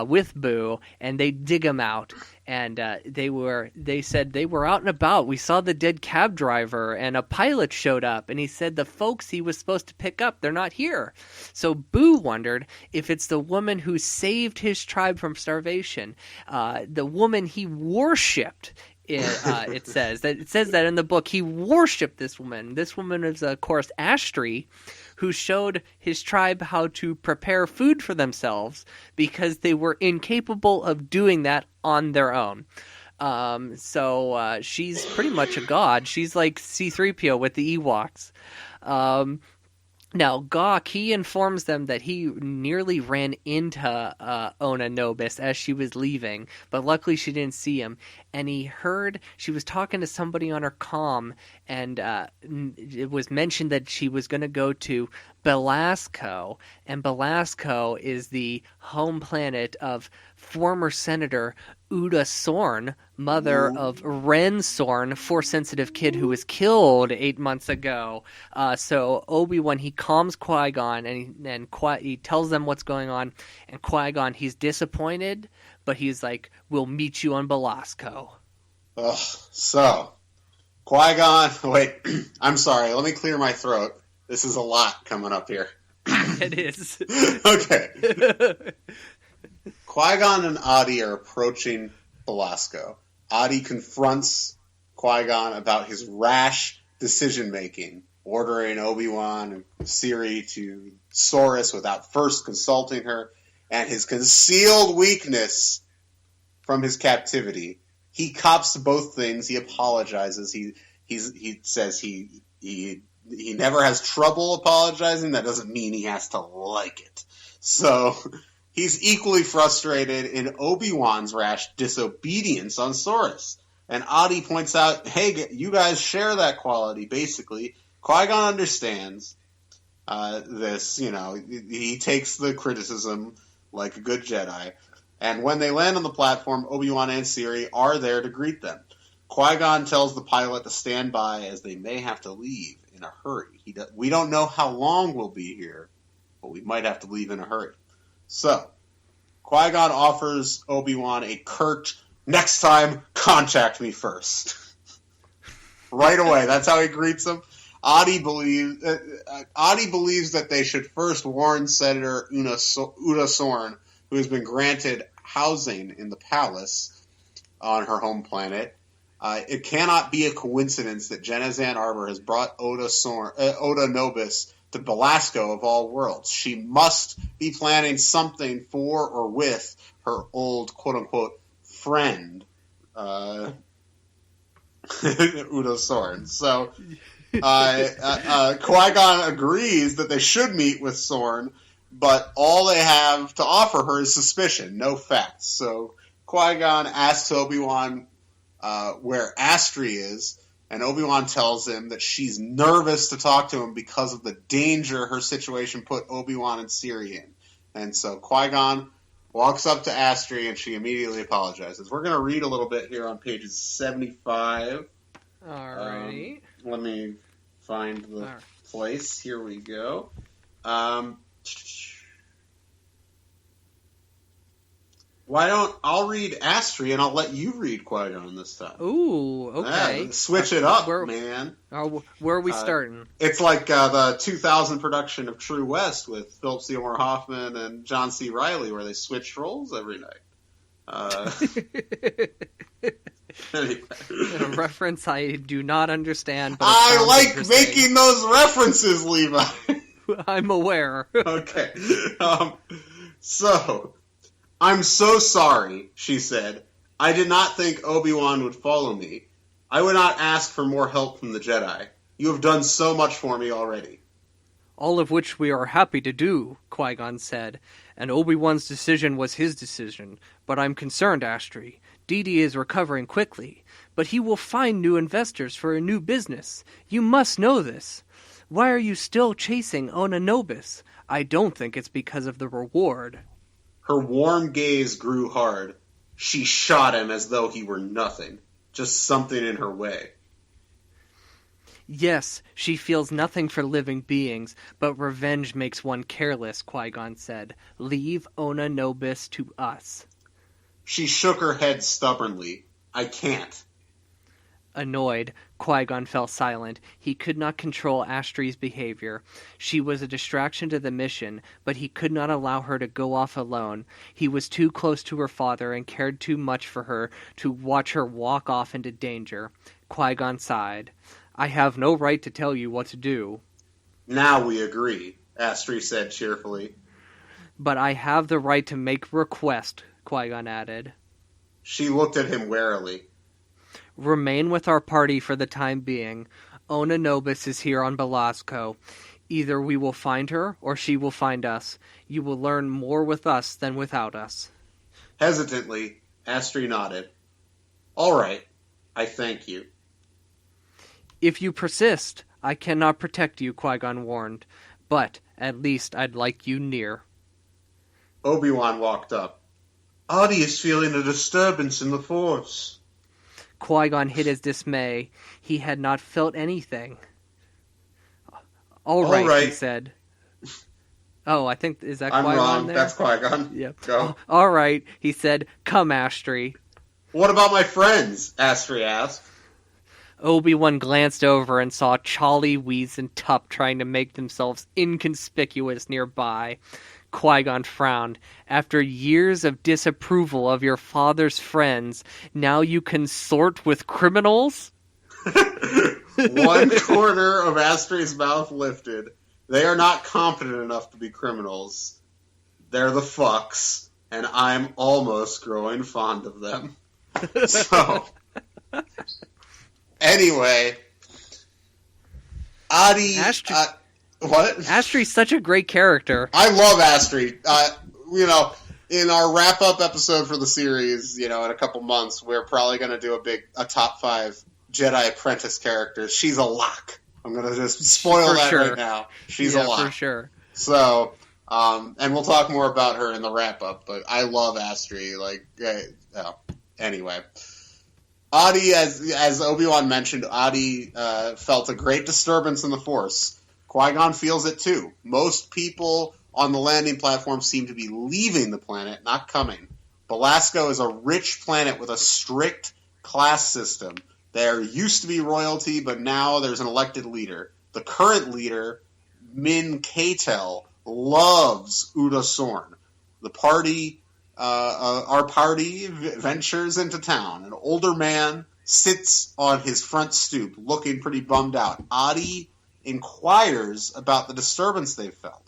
B: with Boo, and they dig him out. And they said they were out and about. We saw the dead cab driver, and a pilot showed up, and he said the folks he was supposed to pick up, they're not here. So Boo wondered if it's the woman who saved his tribe from starvation, the woman he worshipped. It says that in the book he worshipped this woman. This woman is, of course, Astri, who showed his tribe how to prepare food for themselves because they were incapable of doing that on their own. So she's pretty much a god. She's like C-3PO with the Ewoks. Now, Gawk, he informs them that he nearly ran into Ona Nobis as she was leaving, but luckily she didn't see him. And he heard she was talking to somebody on her comm, and it was mentioned that she was going to go to Belasco, and Belasco is the home planet of former Senator Uda Sorn, mother of Ren Sorn, Force-sensitive kid who was killed 8 months ago. So Obi-Wan, he calms Qui-Gon, and he tells them what's going on, and Qui-Gon, he's disappointed, but he's like, we'll meet you on Belasco.
A: Ugh, so, Qui-Gon, wait, I'm sorry, let me clear my throat. This is a lot coming up here.
B: It is.
A: Okay. Qui-Gon and Adi are approaching Belasco. Adi confronts Qui-Gon about his rash decision-making, ordering Obi-Wan and Siri to Saurus without first consulting her, and his concealed weakness from his captivity. He cops to both things. He apologizes. He says he never has trouble apologizing. That doesn't mean he has to like it. So He's equally frustrated in Obi-Wan's rash disobedience on Soros. And Adi points out, hey, you guys share that quality, basically. Qui-Gon understands this, he takes the criticism like a good Jedi. And when they land on the platform, Obi-Wan and Siri are there to greet them. Qui-Gon tells the pilot to stand by as they may have to leave in a hurry. We don't know how long we'll be here, but we might have to leave in a hurry. So, Qui-Gon offers Obi-Wan a curt, next time, contact me first. Right away, that's how he greets him. Adi believes that they should first warn Senator Uda Sorn, who has been granted housing in the palace on her home planet. It cannot be a coincidence that Jenna Zan Arbor has brought Oda Nobis to Belasco of all worlds. She must be planning something for or with her old quote-unquote friend, Uda Sorn. So Qui-Gon agrees that they should meet with Sorn, but all they have to offer her is suspicion, no facts. So Qui-Gon asks Obi-Wan where Astri is, and Obi-Wan tells him that she's nervous to talk to him because of the danger her situation put Obi-Wan and Siri in. And so Qui-Gon walks up to Astri, and she immediately apologizes. We're going to read a little bit here on pages 75.
B: Alrighty.
A: Let me find the place. Here we go. I'll read Astri and I'll let you read Qui-Gon this time.
B: Ooh, okay.
A: Yeah, switch it up, man.
B: Where are we starting?
A: It's like the 2000 production of True West with Philip Seymour Hoffman and John C. Reilly, where they switched roles every night. Anyway.
B: A reference I do not understand. But
A: I like making those references, Levi.
B: I'm aware.
A: Okay. So, I'm so sorry, she said. I did not think Obi-Wan would follow me. I would not ask for more help from the Jedi. You have done so much for me already.
B: All of which we are happy to do, Qui-Gon said, and Obi-Wan's decision was his decision. But I'm concerned, Astri. Didi is recovering quickly, but he will find new investors for a new business. You must know this. Why are you still chasing Ona Nobis? I don't think it's because of the reward.
A: Her warm gaze grew hard. She shot him as though he were nothing, just something in her way.
B: Yes, she feels nothing for living beings, but revenge makes one careless, Qui-Gon said. Leave Ona Nobis to us.
A: She shook her head stubbornly. I can't.
B: Annoyed, Qui-Gon fell silent. He could not control Astri's behavior. She was a distraction to the mission, but he could not allow her to go off alone. He was too close to her father and cared too much for her to watch her walk off into danger. Qui-Gon sighed. I have no right to tell you what to do.
A: Now we agree, Astri said cheerfully.
B: But I have the right to make a request, Qui-Gon added.
A: She looked at him warily.
B: Remain with our party for the time being. Ona Nobis is here on Belasco. Either we will find her, or she will find us. You will learn more with us than without us.
A: Hesitantly, Astri nodded. All right, I thank you.
B: If you persist, I cannot protect you, Qui-Gon warned. But at least I'd like you near.
A: Obi-Wan walked up. Adi is feeling a disturbance in the Force.
B: Qui-Gon hid his dismay. He had not felt anything. All right, he said. Oh, I think, is that Qui-Gon
A: wrong.
B: there?
A: That's Qui-Gon.
B: Yep.
A: Go.
B: All right, he said. Come, Astri.
A: What about my friends? Astri asked.
B: Obi-Wan glanced over and saw Charlie, Whis, and Tup trying to make themselves inconspicuous nearby. Qui-Gon frowned. After years of disapproval of your father's friends, now you consort with criminals?
A: One corner of Astri's mouth lifted. They are not competent enough to be criminals. They're the fucks, and I'm almost growing fond of them. So, anyway, Adi...
B: Astri...
A: what?
B: Astri's such a great character.
A: I love Astri. in our wrap-up episode for the series, in a couple months, we're probably going to do a top 5 Jedi Apprentice characters. She's a lock. I'm going to just spoil that right now. She's a lock.
B: For sure.
A: So, and we'll talk more about her in the wrap-up, but I love Astri. Anyway. Adi, as Obi-Wan mentioned, Adi felt a great disturbance in the Force. Qui-Gon feels it too. Most people on the landing platform seem to be leaving the planet, not coming. Belasco is a rich planet with a strict class system. There used to be royalty, but now there's an elected leader. The current leader, Min Catel, loves Uda Sorn. The party... our party ventures into town. An older man sits on his front stoop, looking pretty bummed out. Adi inquires about the disturbance they've felt.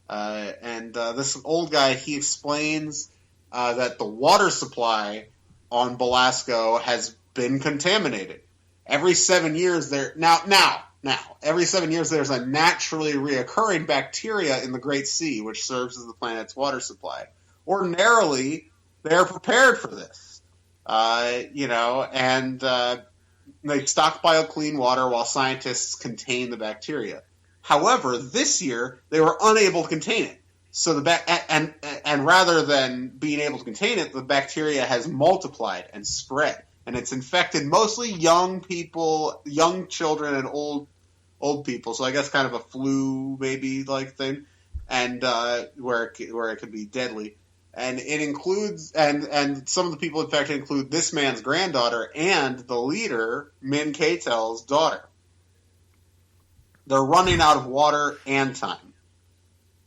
A: And this old guy, he explains that the water supply on Belasco has been contaminated. Every 7 years every 7 years there's a naturally reoccurring bacteria in the Great Sea, which serves as the planet's water supply. Ordinarily, they're prepared for this, and they stockpile clean water while scientists contain the bacteria. However, this year, they were unable to contain it. So and rather than being able to contain it, the bacteria has multiplied and spread. And it's infected mostly young people, young children, and old people. So I guess kind of a flu maybe like thing, and where it could be deadly. And it includes, and some of the people infected include this man's granddaughter and the leader, Min Catel's daughter. They're running out of water and time.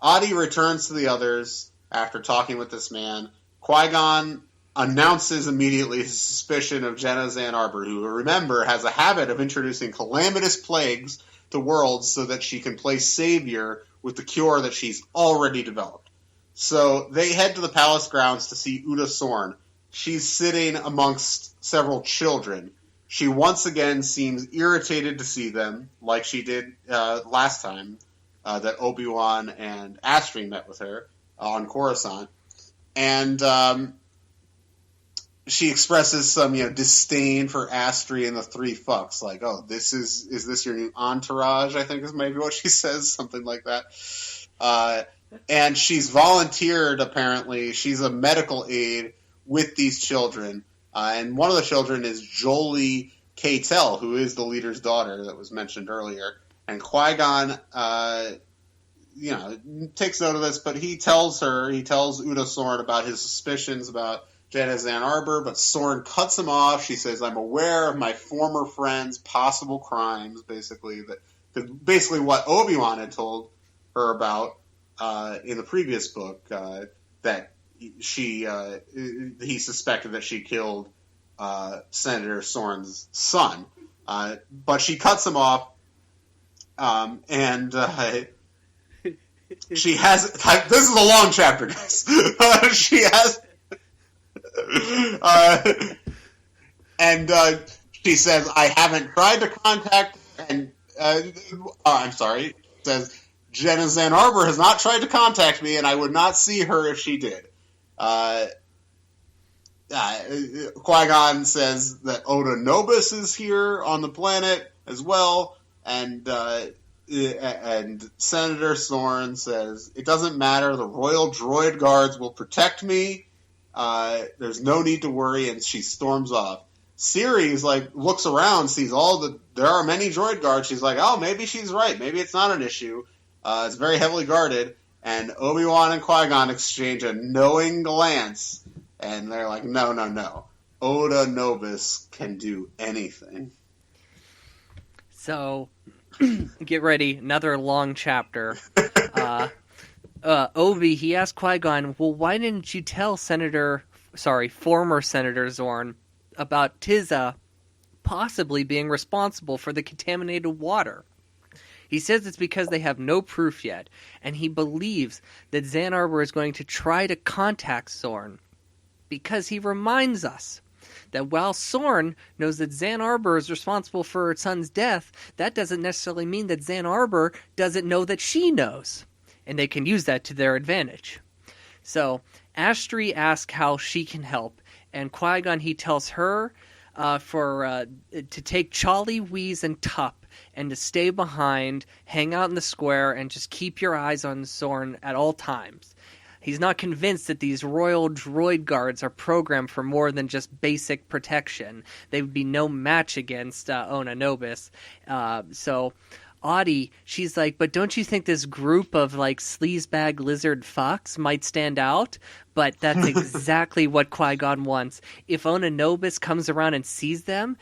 A: Adi returns to the others after talking with this man. Qui-Gon announces immediately his suspicion of Jenna Zan Arbor, who, remember, has a habit of introducing calamitous plagues to worlds so that she can play savior with the cure that she's already developed. So they head to the palace grounds to see Uda Sorn. She's sitting amongst several children. She once again seems irritated to see them, like she did last time that Obi-Wan and Astri met with her on Coruscant. And she expresses some disdain for Astri and the three fucks. Like, oh, is this your new entourage, I think is maybe what she says, something like that. And she's volunteered, apparently. She's a medical aide with these children. And one of the children is Jolie Catel, who is the leader's daughter that was mentioned earlier. And Qui-Gon, takes note of this, but he tells Uda Sorn about his suspicions about Jenna Zan Arbor, but Sorn cuts him off. She says, I'm aware of my former friend's possible crimes, basically what Obi-Wan had told her about in the previous book, that he suspected that she killed Senator Sorn's son. But she cuts him off, and she has... This is a long chapter, guys. She has... she says, I haven't tried to contact... I'm sorry. Says... Jenna Zan Arbor has not tried to contact me, and I would not see her if she did. Qui-Gon says that Oda Nobis is here on the planet as well, and Senator Sorn says, it doesn't matter, the royal droid guards will protect me, there's no need to worry, and she storms off. Ceres, looks around, sees there are many droid guards, she's like, oh, maybe she's right, maybe it's not an issue. It's very heavily guarded, and Obi-Wan and Qui-Gon exchange a knowing glance, and they're like, no. Oda Nobis can do anything.
B: So, get ready, another long chapter. Obi, he asked Qui-Gon, well, why didn't you tell former Senator Zorn about Tiza possibly being responsible for the contaminated water? He says it's because they have no proof yet, and he believes that Zan Arbor is going to try to contact Sorn, because he reminds us that while Sorn knows that Zan Arbor is responsible for her son's death, that doesn't necessarily mean that Zan Arbor doesn't know that she knows, and they can use that to their advantage. So, Astri asks how she can help, and Qui-Gon, he tells her to take Charlie, Wheeze, and Tup, and to stay behind, hang out in the square, and just keep your eyes on Zorn at all times. He's not convinced that these royal droid guards are programmed for more than just basic protection. They would be no match against Ona Nobis. So Audie, she's like, but don't you think this group of like sleazebag lizard fox might stand out? But that's exactly what Qui-Gon wants. If Ona Nobis comes around and sees them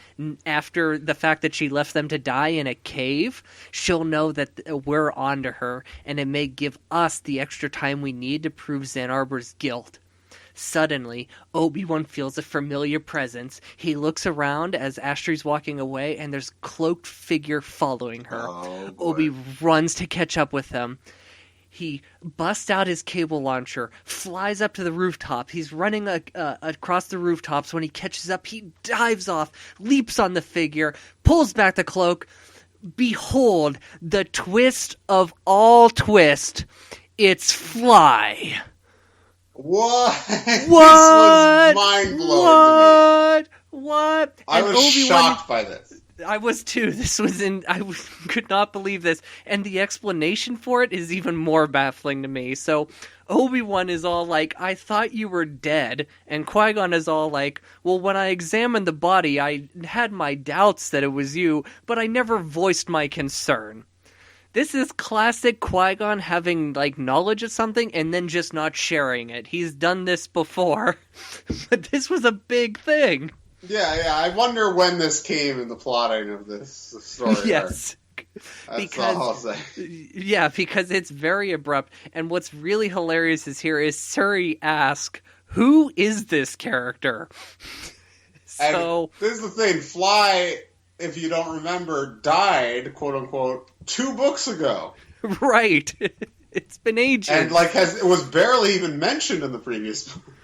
B: after the fact that she left them to die in a cave, she'll know that we're onto her, and it may give us the extra time we need to prove Zan Arbor's guilt. Suddenly, Obi-Wan feels a familiar presence. He looks around as Astri's walking away, and there's a cloaked figure following her.
A: Oh,
B: Obi runs to catch up with them. He busts out his cable launcher, flies up to the rooftop. He's running across the rooftops. When he catches up, he dives off, leaps on the figure, pulls back the cloak. Behold, the twist of all twist. It's Fly.
A: What? This was mind-blowing to me.
B: What?
A: I was shocked by this.
B: I was too. I could not believe this. And the explanation for it is even more baffling to me. So Obi-Wan is all like, I thought you were dead. And Qui-Gon is all like, well, when I examined the body, I had my doubts that it was you, but I never voiced my concern. This is classic Qui-Gon having, like, knowledge of something and then just not sharing it. He's done this before, but this was a big thing.
A: Yeah, I wonder when this came in the plotting of this story.
B: Yes.
A: That's all I'll say.
B: Yeah, because it's very abrupt. And what's really hilarious is Suri asks, who is this character? So
A: and this is the thing, Fly, if you don't remember, died, quote unquote, 2 books ago.
B: Right. It's been ages.
A: And it was barely even mentioned in the previous book.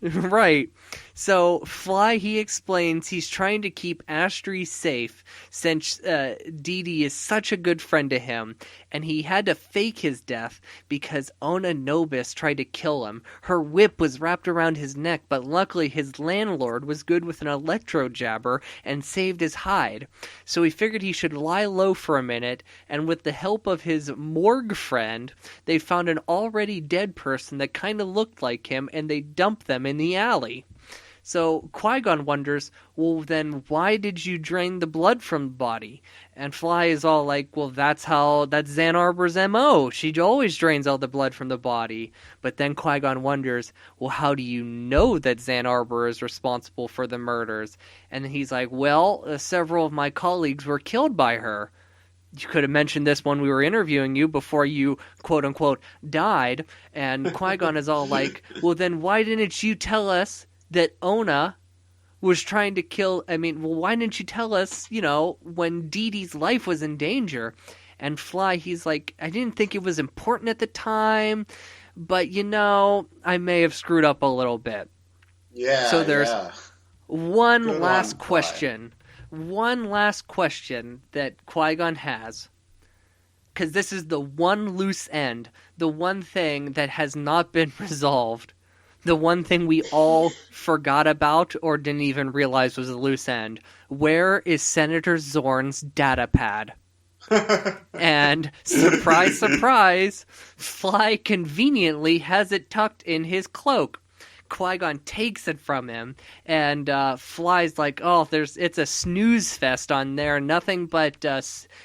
B: Right. So Fly, he explains he's trying to keep Astri safe since Dee Dee is such a good friend to him, and he had to fake his death because Ona Nobis tried to kill him. Her whip was wrapped around his neck, but luckily his landlord was good with an electro jabber and saved his hide. So he figured he should lie low for a minute, and with the help of his morgue friend, they found an already dead person that kind of looked like him, and they dumped them in the alley. So Qui-Gon wonders, well, then why did you drain the blood from the body? And Fly is all like, well, that's Zan Arbor's M.O. She always drains all the blood from the body. But then Qui-Gon wonders, well, how do you know that Zan Arbor is responsible for the murders? And he's like, well, several of my colleagues were killed by her. You could have mentioned this when we were interviewing you before you, quote-unquote, died. And Qui-Gon is all like, well, then why didn't you tell us that Ona was trying to kill... why didn't you tell us, when Dee Dee's life was in danger? And Fly, he's like, I didn't think it was important at the time, but, I may have screwed up a little bit.
A: Yeah,
B: so there's one
A: Good
B: last
A: one,
B: question. One last question that Qui-Gon has. Because this is the one loose end. The one thing that has not been resolved. The one thing we all forgot about or didn't even realize was a loose end. Where is Senator Zorn's data pad? And surprise, surprise, Fly conveniently has it tucked in his cloak. Qui-Gon takes it from him, and Fly's like, oh, it's a snooze fest on there, nothing but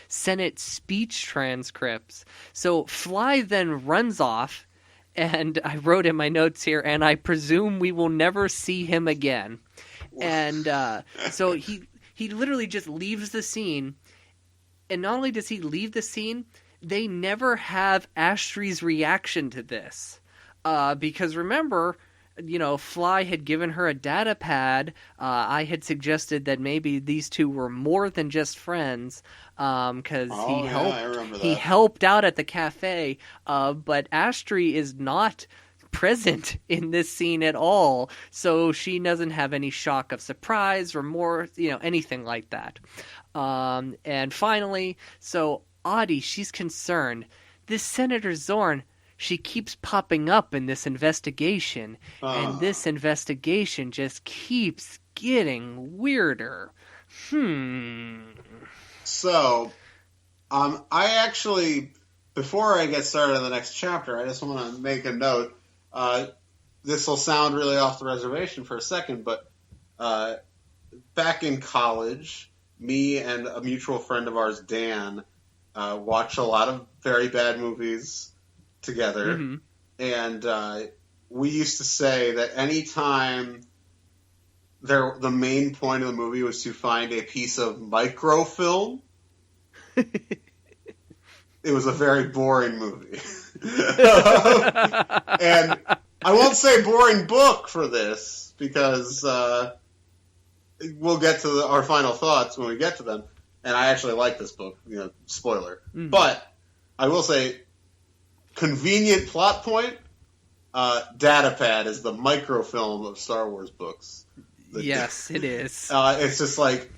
B: Senate speech transcripts. So Fly then runs off, and I wrote in my notes here, and I presume we will never see him again. And so he literally just leaves the scene, and not only does he leave the scene, they never have Astri's reaction to this. Because remember, Fly had given her a data pad. I had suggested that maybe these two were more than just friends, because he helped out at the cafe. But Astri is not present in this scene at all, so she doesn't have any shock of surprise, remorse, anything like that. And finally, so Audie, she's concerned. This Senator Zorn, she keeps popping up in this investigation, and
A: Ah.
B: this investigation just keeps getting weirder.
A: So, I actually, before I get started on the next chapter, I just want to make a note. This will sound really off the reservation for a second, but back in college, me and a mutual friend of ours, Dan, watched a lot of very bad movies together.
B: Mm-hmm.
A: And we used to say that anytime the main point of the movie was to find a piece of microfilm, it was a very boring movie. And I won't say boring book for this, because we'll get to our final thoughts when we get to them. And I actually like this book, spoiler.
B: Mm.
A: But I will say, convenient plot point, Datapad is the microfilm of Star Wars books.
B: Yes, it is.
A: It's just like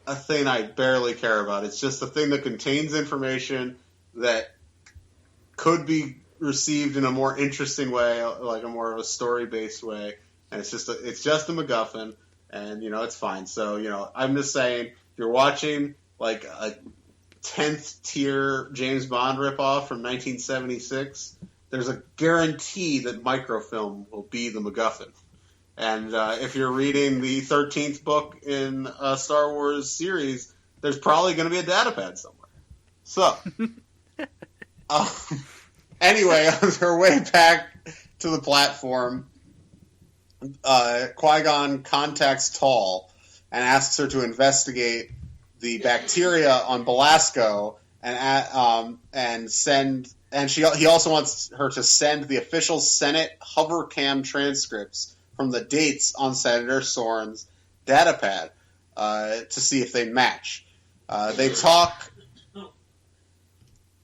A: a thing I barely care about. It's just a thing that contains information that could be received in a more interesting way, like a more of a story-based way. And it's just a MacGuffin, and it's fine. So I'm just saying, if you're watching like a 10th tier James Bond ripoff from 1976, there's a guarantee that microfilm will be the MacGuffin. And if you're reading the 13th book in a Star Wars series, there's probably going to be a datapad somewhere. So, anyway, on her way back to the platform, Qui-Gon contacts Tall and asks her to investigate the bacteria on Belasco and send. And he also wants her to send the official Senate hovercam transcripts from the dates on Senator Soren's datapad to see if they match. They talk.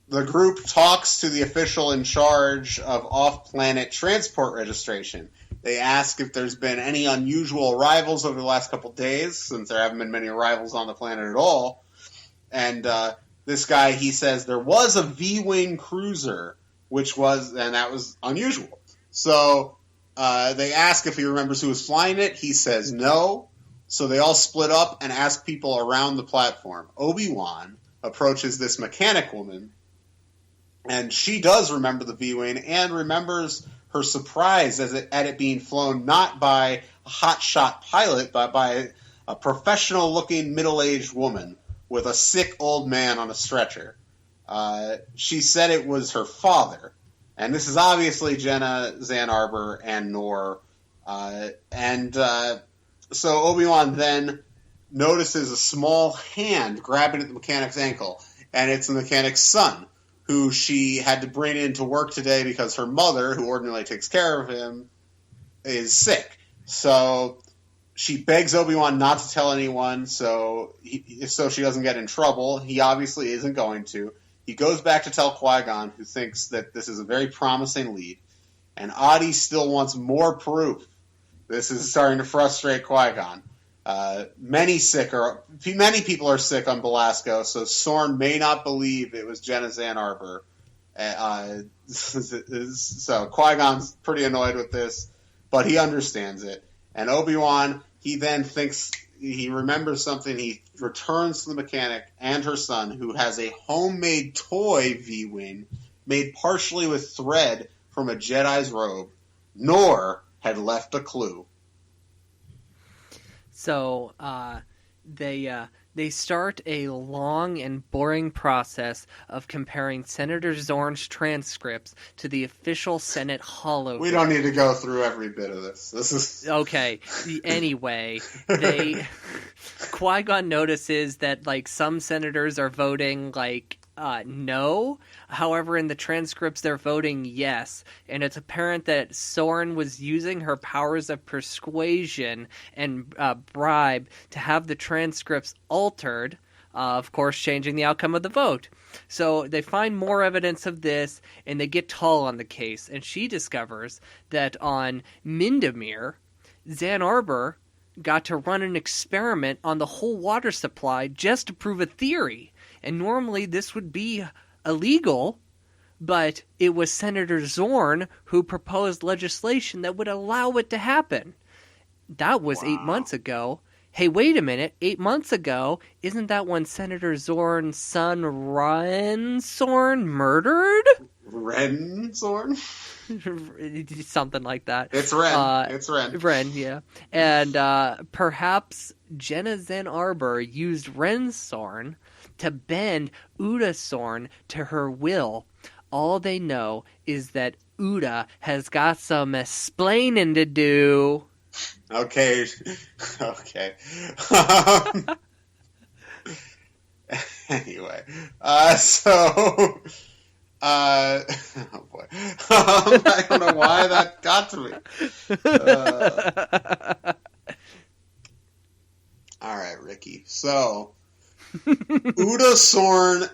A: The group talks to the official in charge of off-planet transport registration. They ask if there's been any unusual arrivals over the last couple days, since there haven't been many arrivals on the planet at all. And this guy, he says there was a V-wing cruiser, and that was unusual. So they ask if he remembers who was flying it. He says no. So they all split up and ask people around the platform. Obi-Wan approaches this mechanic woman, and she does remember the V-wing and remembers her surprise at it being flown not by a hotshot pilot, but by a professional-looking middle-aged woman with a sick old man on a stretcher. She said it was her father. And this is obviously Jenna Zan Arbor and Nor. So Obi-Wan then notices a small hand grabbing at the mechanic's ankle. And it's the mechanic's son, who she had to bring in to work today because her mother, who ordinarily takes care of him, is sick. So she begs Obi-Wan not to tell anyone so she doesn't get in trouble. He obviously isn't going to. He goes back to tell Qui-Gon, who thinks that this is a very promising lead. And Adi still wants more proof. This is starting to frustrate Qui-Gon. Many people are sick on Belasco, so Soren may not believe it was Jenna Zan Arbor. So Qui-Gon's pretty annoyed with this, but he understands it. And Obi-Wan, he then thinks he remembers something. He returns to the mechanic and her son, who has a homemade toy V-Wing made partially with thread from a Jedi's robe. Nor had left a clue.
B: So they start a long and boring process of comparing Senator Zorn's transcripts to the official Senate hologram.
A: We don't need to go through every bit of this. This is
B: okay. Anyway, Qui-Gon notices that some senators are voting no. However, in the transcripts, they're voting yes. And it's apparent that Soren was using her powers of persuasion and bribe to have the transcripts altered, of course, changing the outcome of the vote. So they find more evidence of this, and they get Tall on the case. And she discovers that on Mindamir, Zan Arbor got to run an experiment on the whole water supply just to prove a theory. And normally this would be illegal, but it was Senator Zorn who proposed legislation that would allow it to happen. That was 8 months ago. Hey, wait a minute. 8 months ago, isn't that when Senator Zorn's son, Ren Zorn, murdered?
A: Ren Zorn?
B: Something like that.
A: It's Ren. It's Ren.
B: Ren, yeah. And perhaps Jenna Zan Arbor used Ren Zorn to bend Uda Zorn to her will. All they know is that Uda has got some explaining to do.
A: Okay. Anyway, oh boy, I don't know why that got to me. All right, Ricky. So, Uda Zorn,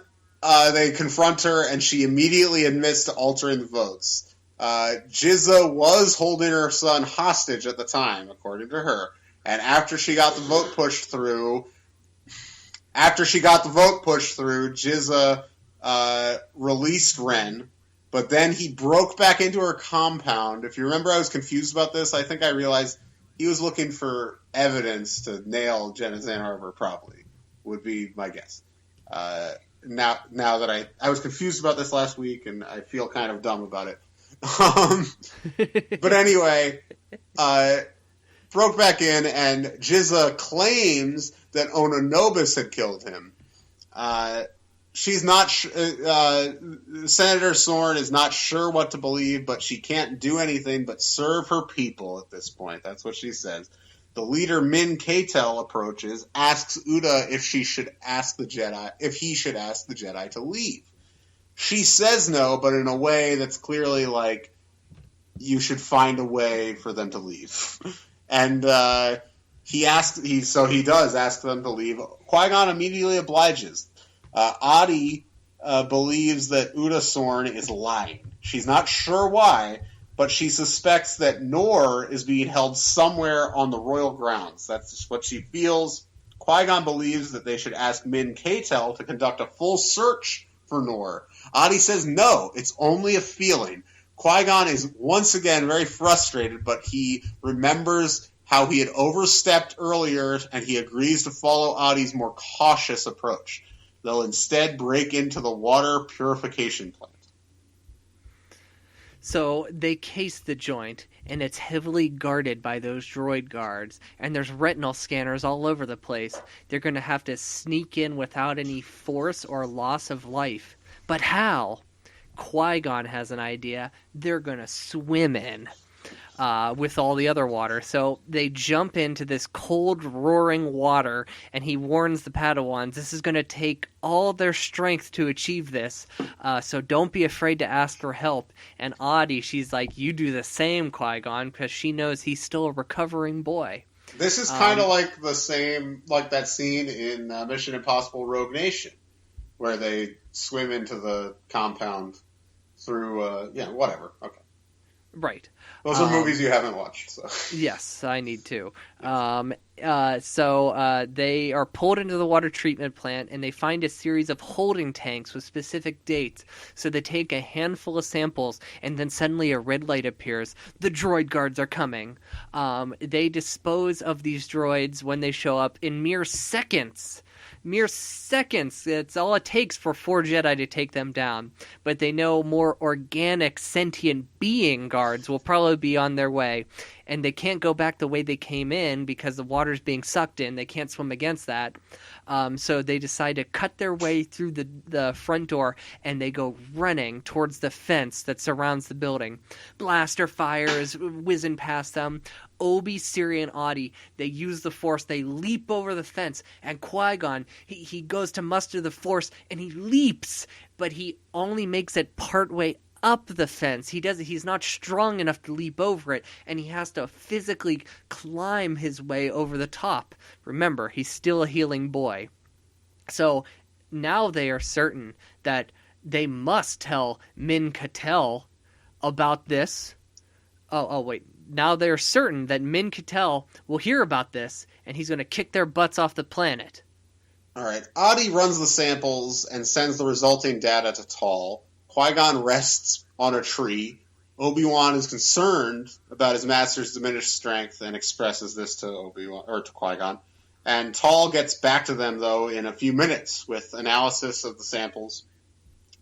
A: they confront her, and she immediately admits to altering the votes. Jizza was holding her son hostage at the time, according to her. And after she got the vote pushed through, Jizza released Ren, but then he broke back into her compound. If you remember, I was confused about this. I think I realized he was looking for evidence to nail Jenna Zan Arbor, probably, would be my guess. Now that I was confused about this last week, and I feel kind of dumb about it. But anyway, broke back in, and Jizza claims that Onanobis had killed him. She's not. Senator Zorn is not sure what to believe, but she can't do anything but serve her people at this point. That's what she says. The leader Min Katel approaches, asks Uda if he should ask the Jedi to leave. She says no, but in a way that's clearly like, you should find a way for them to leave. And he does ask them to leave. Qui-Gon immediately obliges. Adi believes that Uda Zorn is lying. She's not sure why, but she suspects that Nor is being held somewhere on the royal grounds. That's just what she feels. Qui-Gon believes that they should ask Min Katel to conduct a full search for Nor. Adi says no, it's only a feeling. Qui-Gon is once again very frustrated, but he remembers how he had overstepped earlier, and he agrees to follow Adi's more cautious approach. They'll instead break into the water purification plant.
B: So they case the joint, and it's heavily guarded by those droid guards, and there's retinal scanners all over the place. They're going to have to sneak in without any force or loss of life. But how? Qui-Gon has an idea. They're going to swim in with all the other water. So they jump into this cold, roaring water, and he warns the Padawans, this is going to take all their strength to achieve this, so don't be afraid to ask for help. And Adi, she's like, you do the same, Qui-Gon, because she knows he's still a recovering boy.
A: This is kind of like the same, like that scene in Mission Impossible Rogue Nation, where they swim into the compound through, whatever. Okay.
B: Right.
A: Those are movies you haven't watched. So.
B: Yes, I need to. So they are pulled into the water treatment plant, and they find a series of holding tanks with specific dates. So they take a handful of samples, and then suddenly a red light appears. The droid guards are coming. They dispose of these droids when they show up in mere seconds. Mere seconds. It's all it takes for 4 Jedi to take them down. But they know more organic, sentient being guards will probably be on their way. And they can't go back the way they came in because the water's being sucked in. They can't swim against that. So they decide to cut their way through the front door, and they go running towards the fence that surrounds the building. Blaster fires whizzing past them. Obi, Siri, and Adi, they use the Force. They leap over the fence, and Qui-Gon, he goes to muster the Force, and he leaps, but he only makes it partway up the fence. He's not strong enough to leap over it, and he has to physically climb his way over the top. Remember, he's still a healing boy. So now they are certain that they must tell Min Katel about this. Oh, wait. Now they're certain that Min Katel will hear about this, and he's going to kick their butts off the planet.
A: All right. Adi runs the samples and sends the resulting data to Tal. Qui-Gon rests on a tree. Obi-Wan is concerned about his master's diminished strength and expresses this to Obi-Wan or to Qui-Gon. And Tal gets back to them though in a few minutes with analysis of the samples.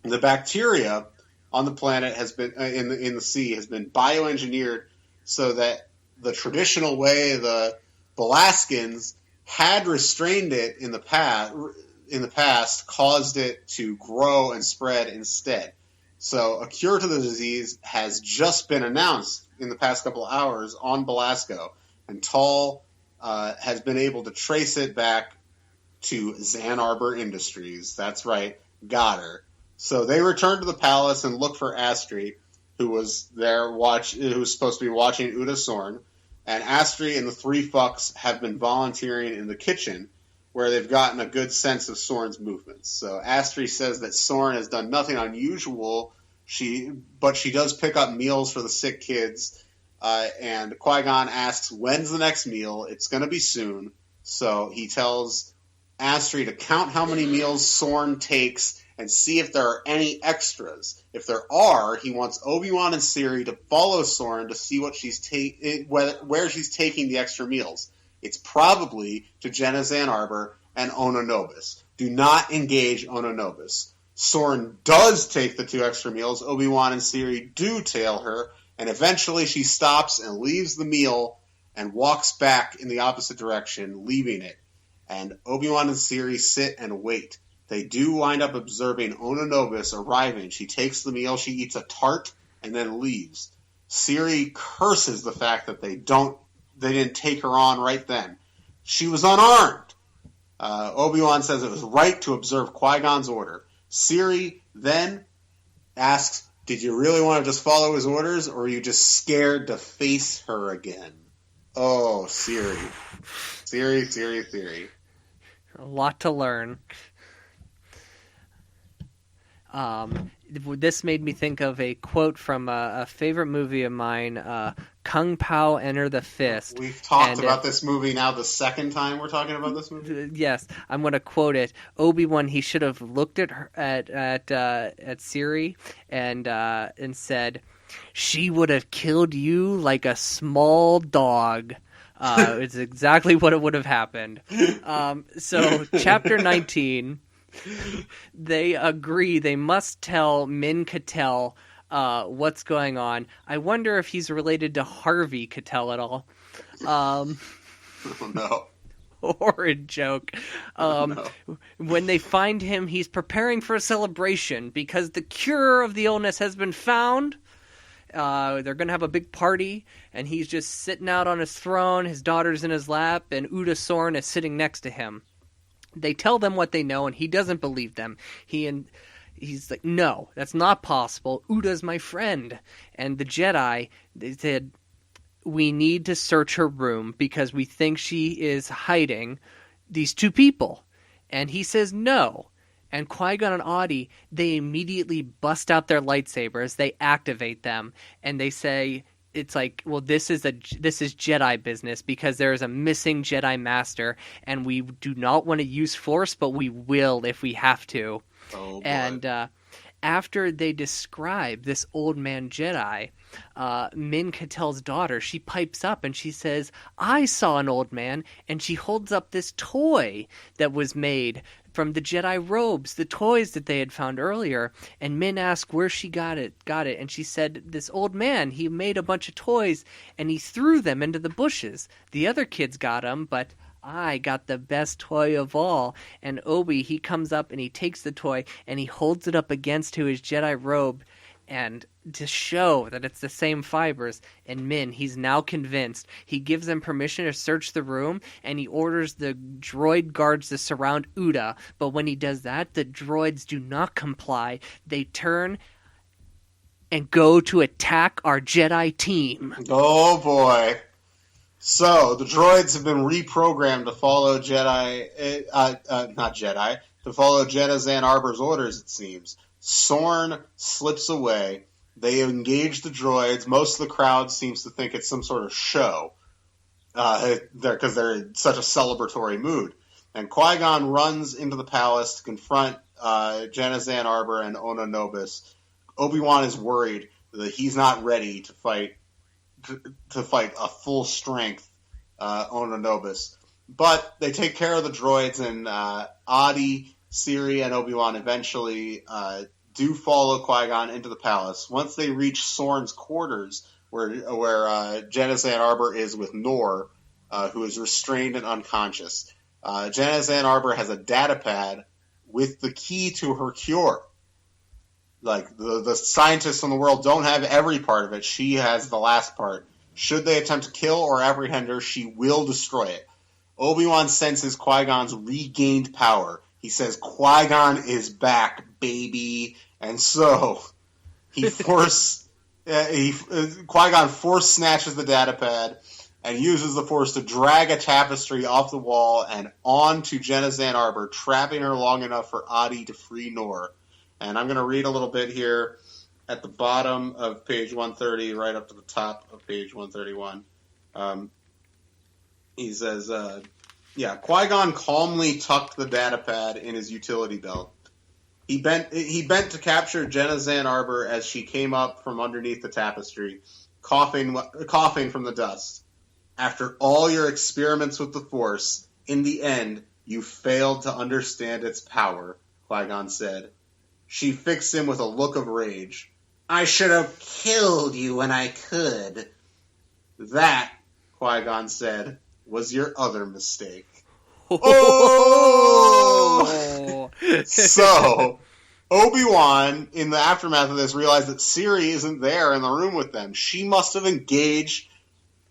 A: The bacteria on the planet has been in the sea has been bioengineered so that the traditional way the Belaskins had restrained it in the past caused it to grow and spread instead. So a cure to the disease has just been announced in the past couple of hours on Belasco, and Tal has been able to trace it back to Zan Arbor Industries. That's right, got her. So they return to the palace and look for Astri, who was there who was supposed to be watching Uda Sorn. And Astri and the three fucks have been volunteering in the kitchen, where they've gotten a good sense of Sorn's movements. So Astri says that Sorn has done nothing unusual, but she does pick up meals for the sick kids. And Qui-Gon asks, when's the next meal? It's going to be soon. So he tells Astri to count how many meals Sorn takes and see if there are any extras. If there are, he wants Obi-Wan and Ciri to follow Sorn to see what where she's taking the extra meals. It's probably to Jenna Zan Arbor and Ono Nobis. Do not engage Ono Nobis. Sorn does take the 2 extra meals. Obi-Wan and Ciri do tail her, and eventually she stops and leaves the meal and walks back in the opposite direction, leaving it. And Obi-Wan and Ciri sit and wait. They do wind up observing Ono Nobis arriving. She takes the meal, she eats a tart, and then leaves. Ciri curses the fact that they didn't take her on right then. She was unarmed. Obi-Wan says it was right to observe Qui-Gon's order. Ciri then asks, did you really want to just follow his orders, or are you just scared to face her again? Oh, Ciri. Ciri.
B: A lot to learn. This made me think of a quote from a favorite movie of mine, Kung Pao Enter the Fist.
A: We've talked about this movie now the second time we're talking about this movie.
B: Yes, I'm going to quote it. Obi-Wan, he should have looked at her, at Ciri and said, "She would have killed you like a small dog." It's exactly what it would have happened. So, Chapter 19. They agree they must tell Min Cattell what's going on. I wonder if he's related to Harvey Cattell at all.
A: Oh, no.
B: Horrid joke.
A: No.
B: When they find him, he's preparing for a celebration because the cure of the illness has been found. They're going to have a big party, and he's just sitting out on his throne. His daughter's in his lap, and Uda Sorn is sitting next to him. They tell them what they know, and he doesn't believe them. He's like, no, that's not possible. Uda's my friend. And the Jedi, they said, we need to search her room because we think she is hiding these 2 people. And he says no. And Qui-Gon and Audie, they immediately bust out their lightsabers. They activate them, and they say, it's like, well, this is Jedi business because there is a missing Jedi Master, and we do not want to use Force, but we will if we have to.
A: Oh, boy.
B: And after they describe this old man Jedi, Min Cattell's daughter, she pipes up and she says, I saw an old man, and she holds up this toy that was made from the Jedi robes, the toys that they had found earlier. And Min asked where she got it, and she said, this old man, he made a bunch of toys and he threw them into the bushes. The other kids got them, but I got the best toy of all. And Obi, he comes up and he takes the toy and he holds it up against to his Jedi robe, and to show that it's the same fibers. And Min, he's now convinced. He gives them permission to search the room, and he orders the droid guards to surround Uda. But when he does that, the droids do not comply. They turn and go to attack our Jedi team.
A: Oh, boy. So, the droids have been reprogrammed to follow to follow Jenna Zan Arbor's orders, it seems. Sorn slips away. They engage the droids. Most of the crowd seems to think it's some sort of show, because they're in such a celebratory mood. And Qui-Gon runs into the palace to confront Jenna Zan Arbor and Ono Nobis. Obi-Wan is worried that he's not ready to fight a full strength Ona Nobis. But they take care of the droids, and Adi, Siri, and Obi-Wan eventually do follow Qui-Gon into the palace. Once they reach Soren's quarters, where Jenna Zan Arbor is with Nor, who is restrained and unconscious. Jenna Zan Arbor has a datapad with the key to her cure. Like, the scientists in the world don't have every part of it. She has the last part. Should they attempt to kill or apprehend her, she will destroy it. Obi-Wan senses Qui-Gon's regained power. He says, Qui-Gon is back, baby. And so, Qui-Gon force snatches the datapad and uses the Force to drag a tapestry off the wall and onto Jenna Zan Arbor, trapping her long enough for Adi to free Nor. And I'm going to read a little bit here at the bottom of page 130, right up to the top of page 131. He says, Qui-Gon calmly tucked the datapad in his utility belt. He bent to capture Jenna Zan Arbor as she came up from underneath the tapestry, coughing from the dust. After all your experiments with the Force, in the end, you failed to understand its power, Qui-Gon said. She fixed him with a look of rage. I should have killed you when I could. That, Qui-Gon said, was your other mistake. Oh! So, Obi-Wan, in the aftermath of this, realized that Siri isn't there in the room with them. She must have engaged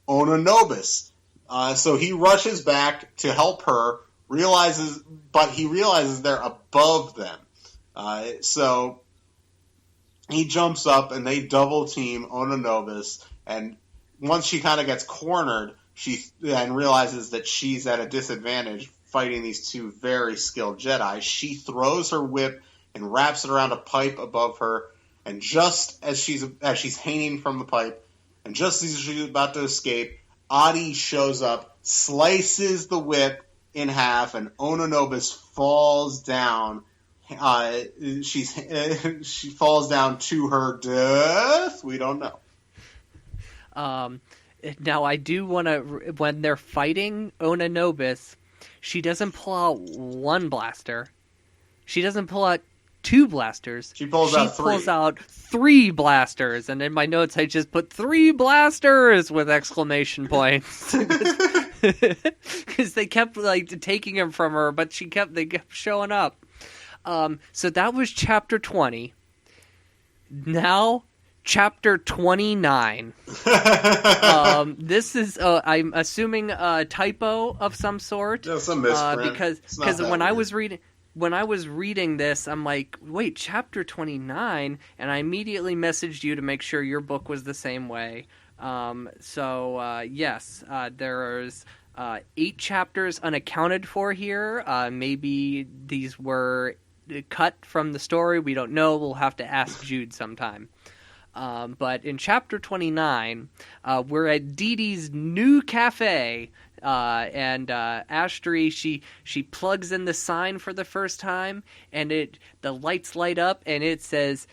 A: Ona Nobis. So he rushes back to help her, but he realizes they're above them. So he jumps up and they double team Ona Nobis, and once she kind of gets cornered, she then realizes that she's at a disadvantage fighting these two very skilled Jedi. She throws her whip and wraps it around a pipe above her, and just as she's hanging from the pipe, and just as she's about to escape, Adi shows up, slices the whip in half, and Ona Nobis falls down. She falls down to her death. We don't know.
B: Now, I do want to, when they're fighting Ona Nobis, she doesn't pull out one blaster. She doesn't pull out two blasters.
A: She pulls
B: out three blasters. And in my notes, I just put 3 blasters with exclamation points. Because they kept taking them from her, but they kept showing up. So that was chapter 20. Now, chapter 29. This is, I'm assuming, a typo of some sort.
A: Just a misprint.
B: Because when I was reading this, I'm like, wait, chapter 29? And I immediately messaged you to make sure your book was the same way. Yes, there's 8 chapters unaccounted for here. Maybe these were cut from the story. We don't know. We'll have to ask Jude sometime. But in chapter 29, we're at Dee Dee's new cafe, and Ashtray, she plugs in the sign for the first time, and the lights light up, and it says,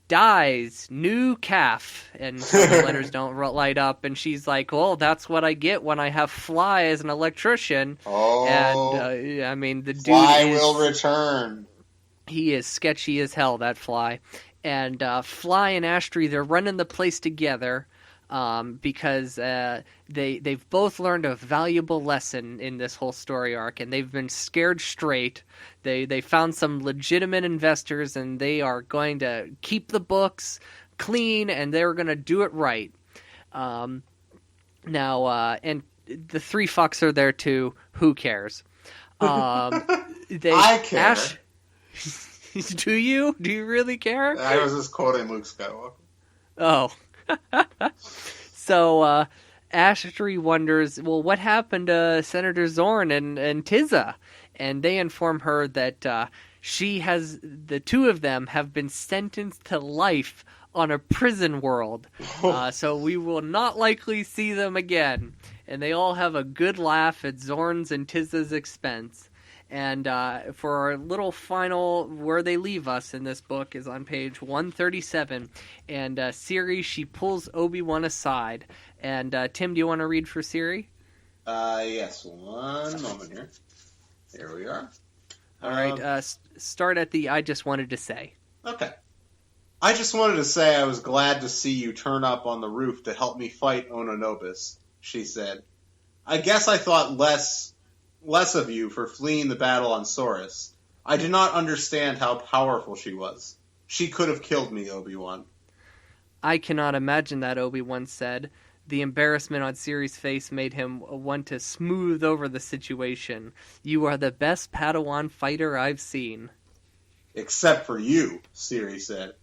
B: "Dies, new calf," and so the letters don't light up, and she's like, well, that's what I get when I have Fly as an electrician.
A: Oh,
B: and the dude
A: Fly will return.
B: He is sketchy as hell, that Fly. And Fly and Ashtray, they're running the place together because they've both learned a valuable lesson in this whole story arc, and they've been scared straight. They found some legitimate investors, and they are going to keep the books clean, and they're going to do it right. And the 3 fucks are there too. Who cares?
A: I care.
B: Do you? Do you really care?
A: I was just quoting Luke Skywalker.
B: Oh. So, Ashtray wonders, well, what happened to Senator Zorn and Tizza? And they inform her that the 2 of them have been sentenced to life on a prison world. So we will not likely see them again. And they all have a good laugh at Zorn's and Tizza's expense. And for our little final, where they leave us in this book is on page 137. And Siri, she pulls Obi-Wan aside. And Tim, do you want to read for Siri?
A: Yes, one moment here. Here we are.
B: All right, start at the I just wanted to say.
A: Okay. I just wanted to say I was glad to see you turn up on the roof to help me fight Ononobus, she said. I guess I thought less of you for fleeing the battle on Saurus. I did not understand how powerful she was. She could have killed me, Obi-Wan.
B: I cannot imagine that, Obi-Wan said. The embarrassment on Siri's face made him want to smooth over the situation. You are the best Padawan fighter I've seen.
A: Except for you, Siri said.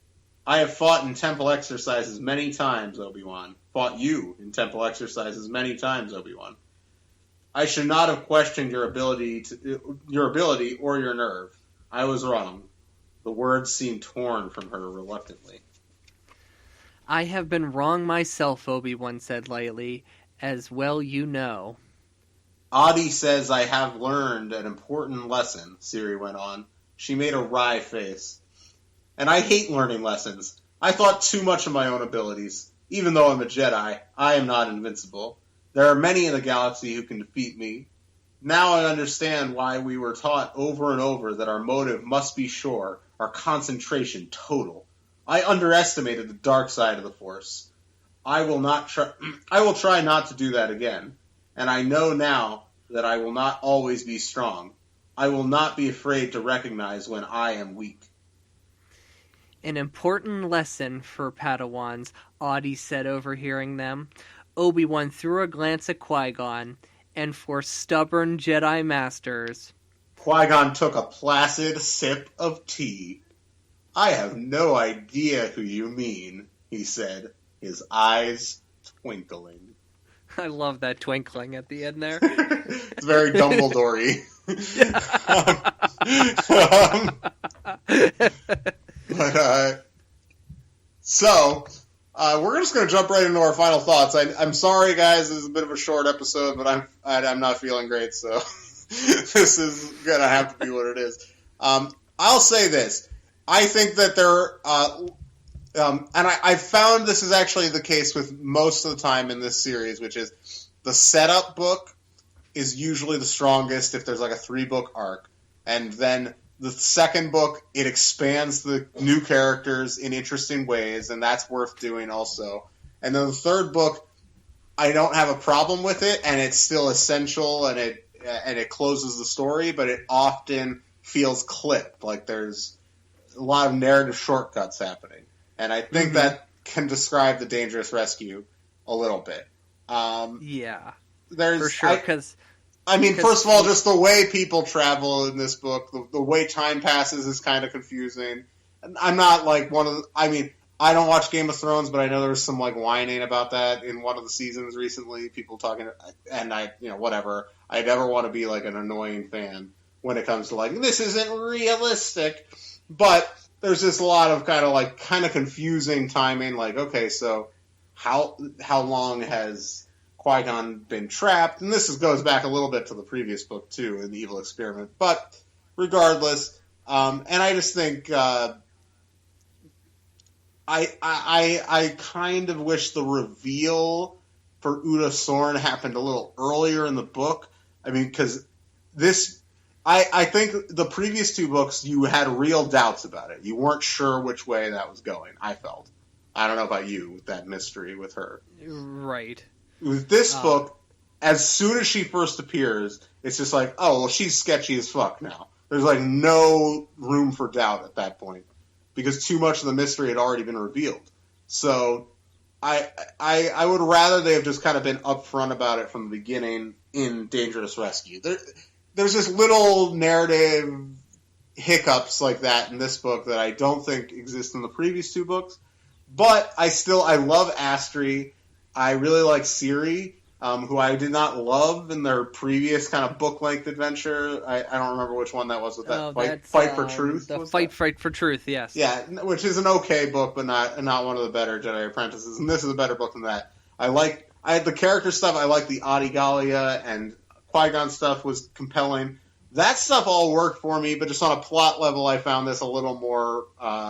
A: I have fought in temple exercises many times, Obi-Wan. Fought you in temple exercises many times, Obi-Wan. I should not have questioned your ability or your nerve. I was wrong. The words seemed torn from her reluctantly.
B: I have been wrong myself, Obi-Wan said lightly, as well you know.
A: Adi says I have learned an important lesson, Siri went on. She made a wry face. And I hate learning lessons. I thought too much of my own abilities. Even though I'm a Jedi, I am not invincible. There are many in the galaxy who can defeat me. Now I understand why we were taught over and over that our motive must be sure, our concentration total. I underestimated the dark side of the Force. I will try not to do that again. And I know now that I will not always be strong. I will not be afraid to recognize when I am weak.
B: An important lesson for Padawans, Adi said, overhearing them. Obi-Wan threw a glance at Qui-Gon, and for stubborn Jedi Masters...
A: Qui-Gon took a placid sip of tea. I have no idea who you mean, he said, his eyes twinkling.
B: I love that twinkling at the end there.
A: It's very Dumbledore-y. We're just going to jump right into our final thoughts. I'm sorry, guys. This is a bit of a short episode, but I'm not feeling great, so this is going to have to be what it is. I'll say this. I think that I found this is actually the case with most of the time in this series, which is the setup book is usually the strongest if there's like a 3-book arc. And then the second book, it expands the new characters in interesting ways, and that's worth doing also. And then the third book, I don't have a problem with it, and it's still essential, and it closes the story, but it often feels clipped, like there's a lot of narrative shortcuts happening. And I think that can describe the Dangerous Rescue a little bit.
B: Yeah,
A: there's,
B: for sure, because...
A: first of all, just the way people travel in this book, the way time passes is kind of confusing. I'm not like I don't watch Game of Thrones, but I know there was some like whining about that in one of the seasons recently. People talking, and whatever. I never want to be like an annoying fan when it comes to like, this isn't realistic. But there's just a lot of kind of confusing timing. Like, okay, so how long has Qui-Gon been trapped? And this goes back a little bit to the previous book too, in the Evil Experiment. But regardless, and I just think I kind of wish the reveal for Uda Sorn happened a little earlier in the book. I mean, because I think the previous 2 books, you had real doubts about it. You weren't sure which way that was going, I felt. I don't know about you, with that mystery with her.
B: Right.
A: With this book, as soon as she first appears, it's just like, oh, well, she's sketchy as fuck now. There's like no room for doubt at that point, because too much of the mystery had already been revealed. So I would rather they have just kind of been upfront about it from the beginning in Dangerous Rescue. There's just little narrative hiccups like that in this book that I don't think exist in the previous 2 books. But I love Astri. I really like Siri, who I did not love in their previous kind of book-length adventure. I don't remember which one that was with that Fight for Truth.
B: The Fight for Truth, yes.
A: Yeah, which is an okay book, but not one of the better Jedi Apprentices. And this is a better book than that. I had the character stuff. I like the Adi Gallia and Qui-Gon stuff was compelling. that stuff all worked for me, but just on a plot level, I found this a little more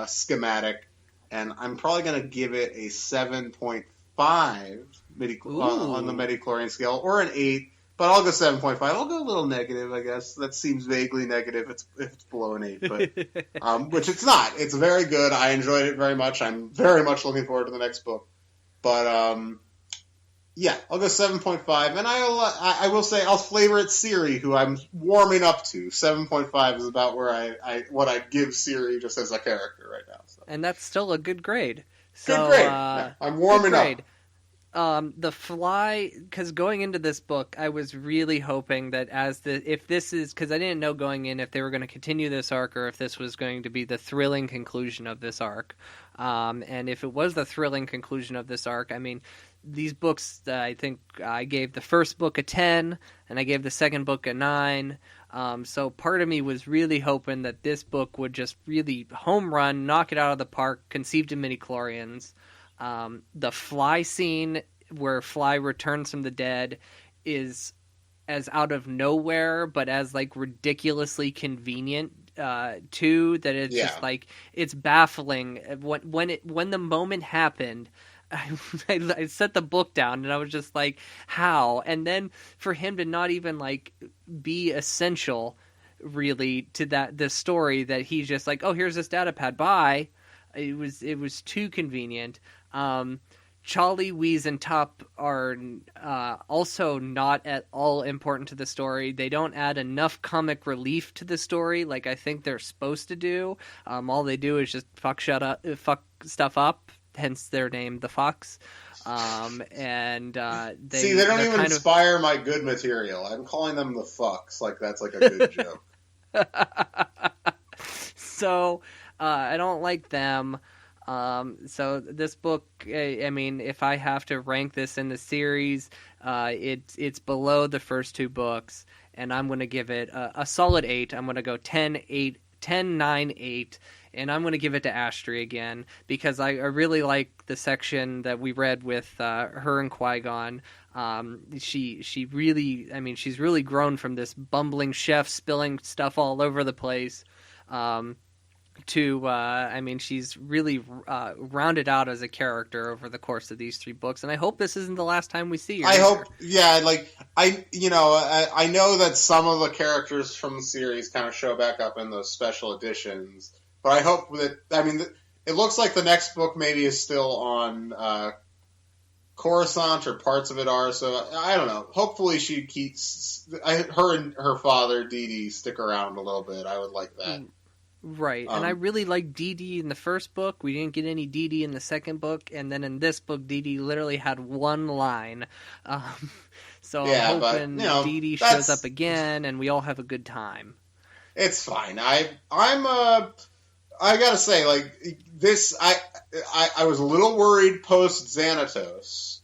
A: schematic, and I'm probably going to give it a 7.5 on the midichlorian scale, or an 8, but I'll go 7.5. I'll go a little negative, I guess. That seems vaguely negative if it's below an 8, but which it's not. It's very good. I enjoyed it very much. I'm very much looking forward to the next book. But, yeah, I'll go 7.5, and I will say I'll flavor it Siri, who I'm warming up to. 7.5 is about where what I'd give Siri just as a character right now. So.
B: And that's still a good grade. So,
A: good grade. Yeah, I'm warming up.
B: The Fly, because going into this book, I was really hoping that if this is, because I didn't know going in if they were going to continue this arc or if this was going to be the thrilling conclusion of this arc. And if it was the thrilling conclusion of this arc, I mean, these books, I think I gave the first book a 10 and I gave the second book a 9. So part of me was really hoping that this book would just really home run, knock it out of the park, conceived in midichlorians. The Fly scene where Fly returns from the dead is as out of nowhere, but as like ridiculously convenient too, that it's just like it's baffling. When the moment happened, I set the book down and I was just like, how? And then for him to not even like be essential really to the story, that he's just like, oh, here's this data pad, bye. It was too convenient. Charlie, Wheeze, and Top are also not at all important to the story. They don't add enough comic relief to the story like I think they're supposed to do. All they do is just fuck stuff up, hence their name, the Fox. They
A: don't even inspire my good material. I'm calling them the fucks, like that's like a good joke.
B: So I don't like them. So this book, I mean, if I have to rank this in the series, it's below the first two books, and I'm going to give it a solid 8. I'm going to go 10, 9, 8, and I'm going to give it to Astrid again, because I really like the section that we read with her and Qui-Gon. She really, I mean, she's really grown from this bumbling chef spilling stuff all over the place, I mean, she's really rounded out as a character over the course of these 3 books, and I hope this isn't the last time we see her.
A: I hope, yeah, like, I know that some of the characters from the series kind of show back up in those special editions, but I hope that, I mean, it looks like the next book maybe is still on Coruscant, or parts of it are, so I don't know. Hopefully she keeps, her and her father, Dee Dee, stick around a little bit. I would like that.
B: Right, and I really liked Dee Dee in the first book. We didn't get any Dee Dee in the second book, and then in this book, Dee Dee literally had one line. So I'm hoping Dee Dee shows up again, and we all have a good time.
A: It's fine. I gotta say, like, this, I was a little worried post Xanatos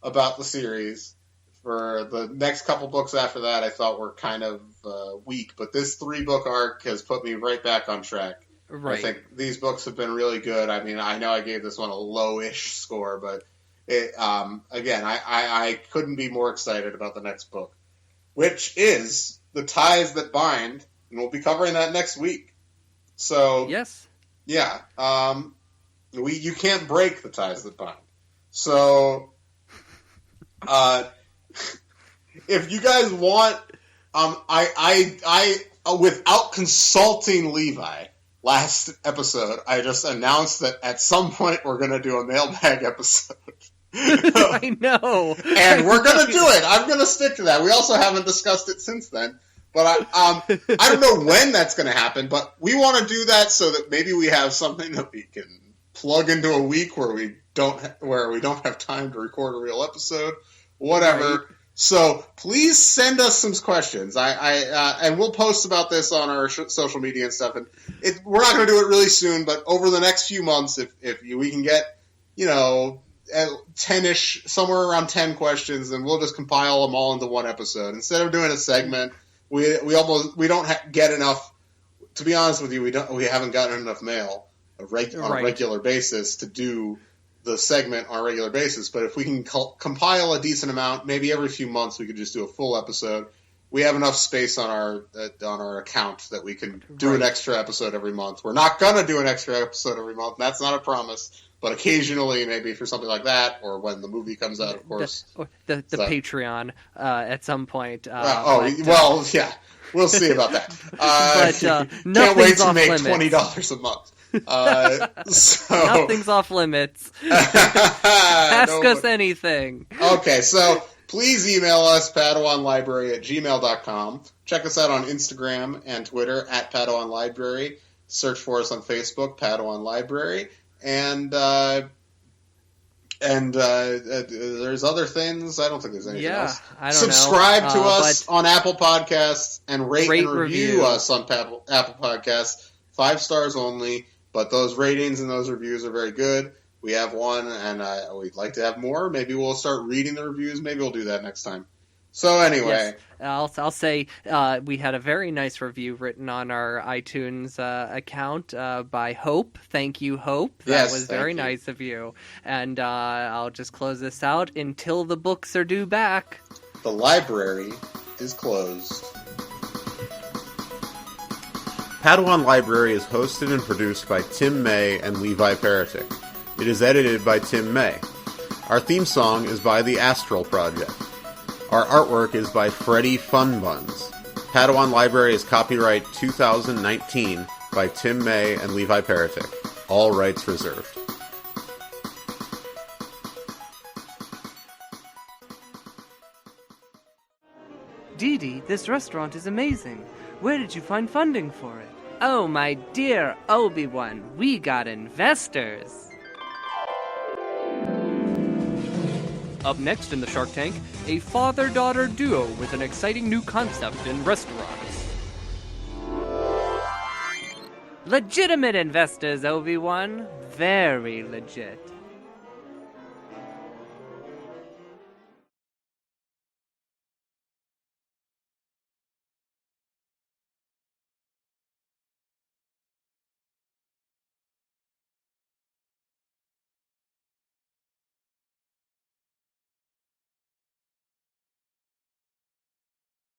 A: about the series. For the next couple books after that, I thought were kind of weak, but this 3-book arc has put me right back on track. Right. I think these books have been really good. I mean, I know I gave this one a low-ish score, but again, I couldn't be more excited about the next book, which is The Ties That Bind, and we'll be covering that next week. So
B: yes,
A: yeah, you can't break the ties that bind. So, if you guys want, I without consulting Levi, last episode, I just announced that at some point we're going to do a mailbag episode.
B: I know.
A: And we're going to do it. I'm going to stick to that. We also haven't discussed it since then. But I don't know when that's going to happen, but we want to do that so that maybe we have something that we can plug into a week where we don't have time to record a real episode, whatever. Right. So please send us some questions. And we'll post about this on our social media and stuff. And we're not going to do it really soon, but over the next few months, if we can get 10-ish, somewhere around 10 questions, then we'll just compile them all into one episode instead of doing a segment. We don't get enough. To be honest with you, we haven't gotten enough mail on a regular basis to do the segment on a regular basis. But if we can compile a decent amount, maybe every few months we could just do a full episode. we have enough space on our account that we can do an extra episode every month. We're not gonna do an extra episode every month. That's not a promise. But occasionally, maybe for something like that, or when the movie comes out, of course.
B: The Patreon at some point.
A: Well, yeah. We'll see about that. Can't wait to make $20 a month.
B: Nothing's off limits. Ask us anything.
A: Okay, so please email us, padawanlibrary@gmail.com. Check us out on Instagram and Twitter @Padawan Library. Search for us on Facebook, Padawan Library. And there's other things. I don't think there's anything else.
B: I don't
A: Subscribe
B: know.
A: to us on Apple Podcasts and rate and review us on Apple Podcasts. 5 stars only, but those ratings and those reviews are very good. We have one, and we'd like to have more. Maybe we'll start reading the reviews. Maybe we'll do that next time. So anyway,
B: yes, I'll say we had a very nice review written on our iTunes account by Hope. Thank you, Hope. That was very nice of you. And I'll just close this out. Until the books are due back,
A: the library is closed.
C: Padawan Library is hosted and produced by Tim May and Levi Peretic. It is edited by Tim May. Our theme song is by the Astral Project. Our artwork is by Freddie Funbuns. Padawan Library is copyright 2019 by Tim May and Levi Peretic. All rights reserved.
B: Dee Dee, this restaurant is amazing. Where did you find funding for it? Oh, my dear Obi-Wan, we got investors. Up next in the Shark Tank, a father-daughter duo with an exciting new concept in restaurants. Legitimate investors, Obi-Wan. Very legit.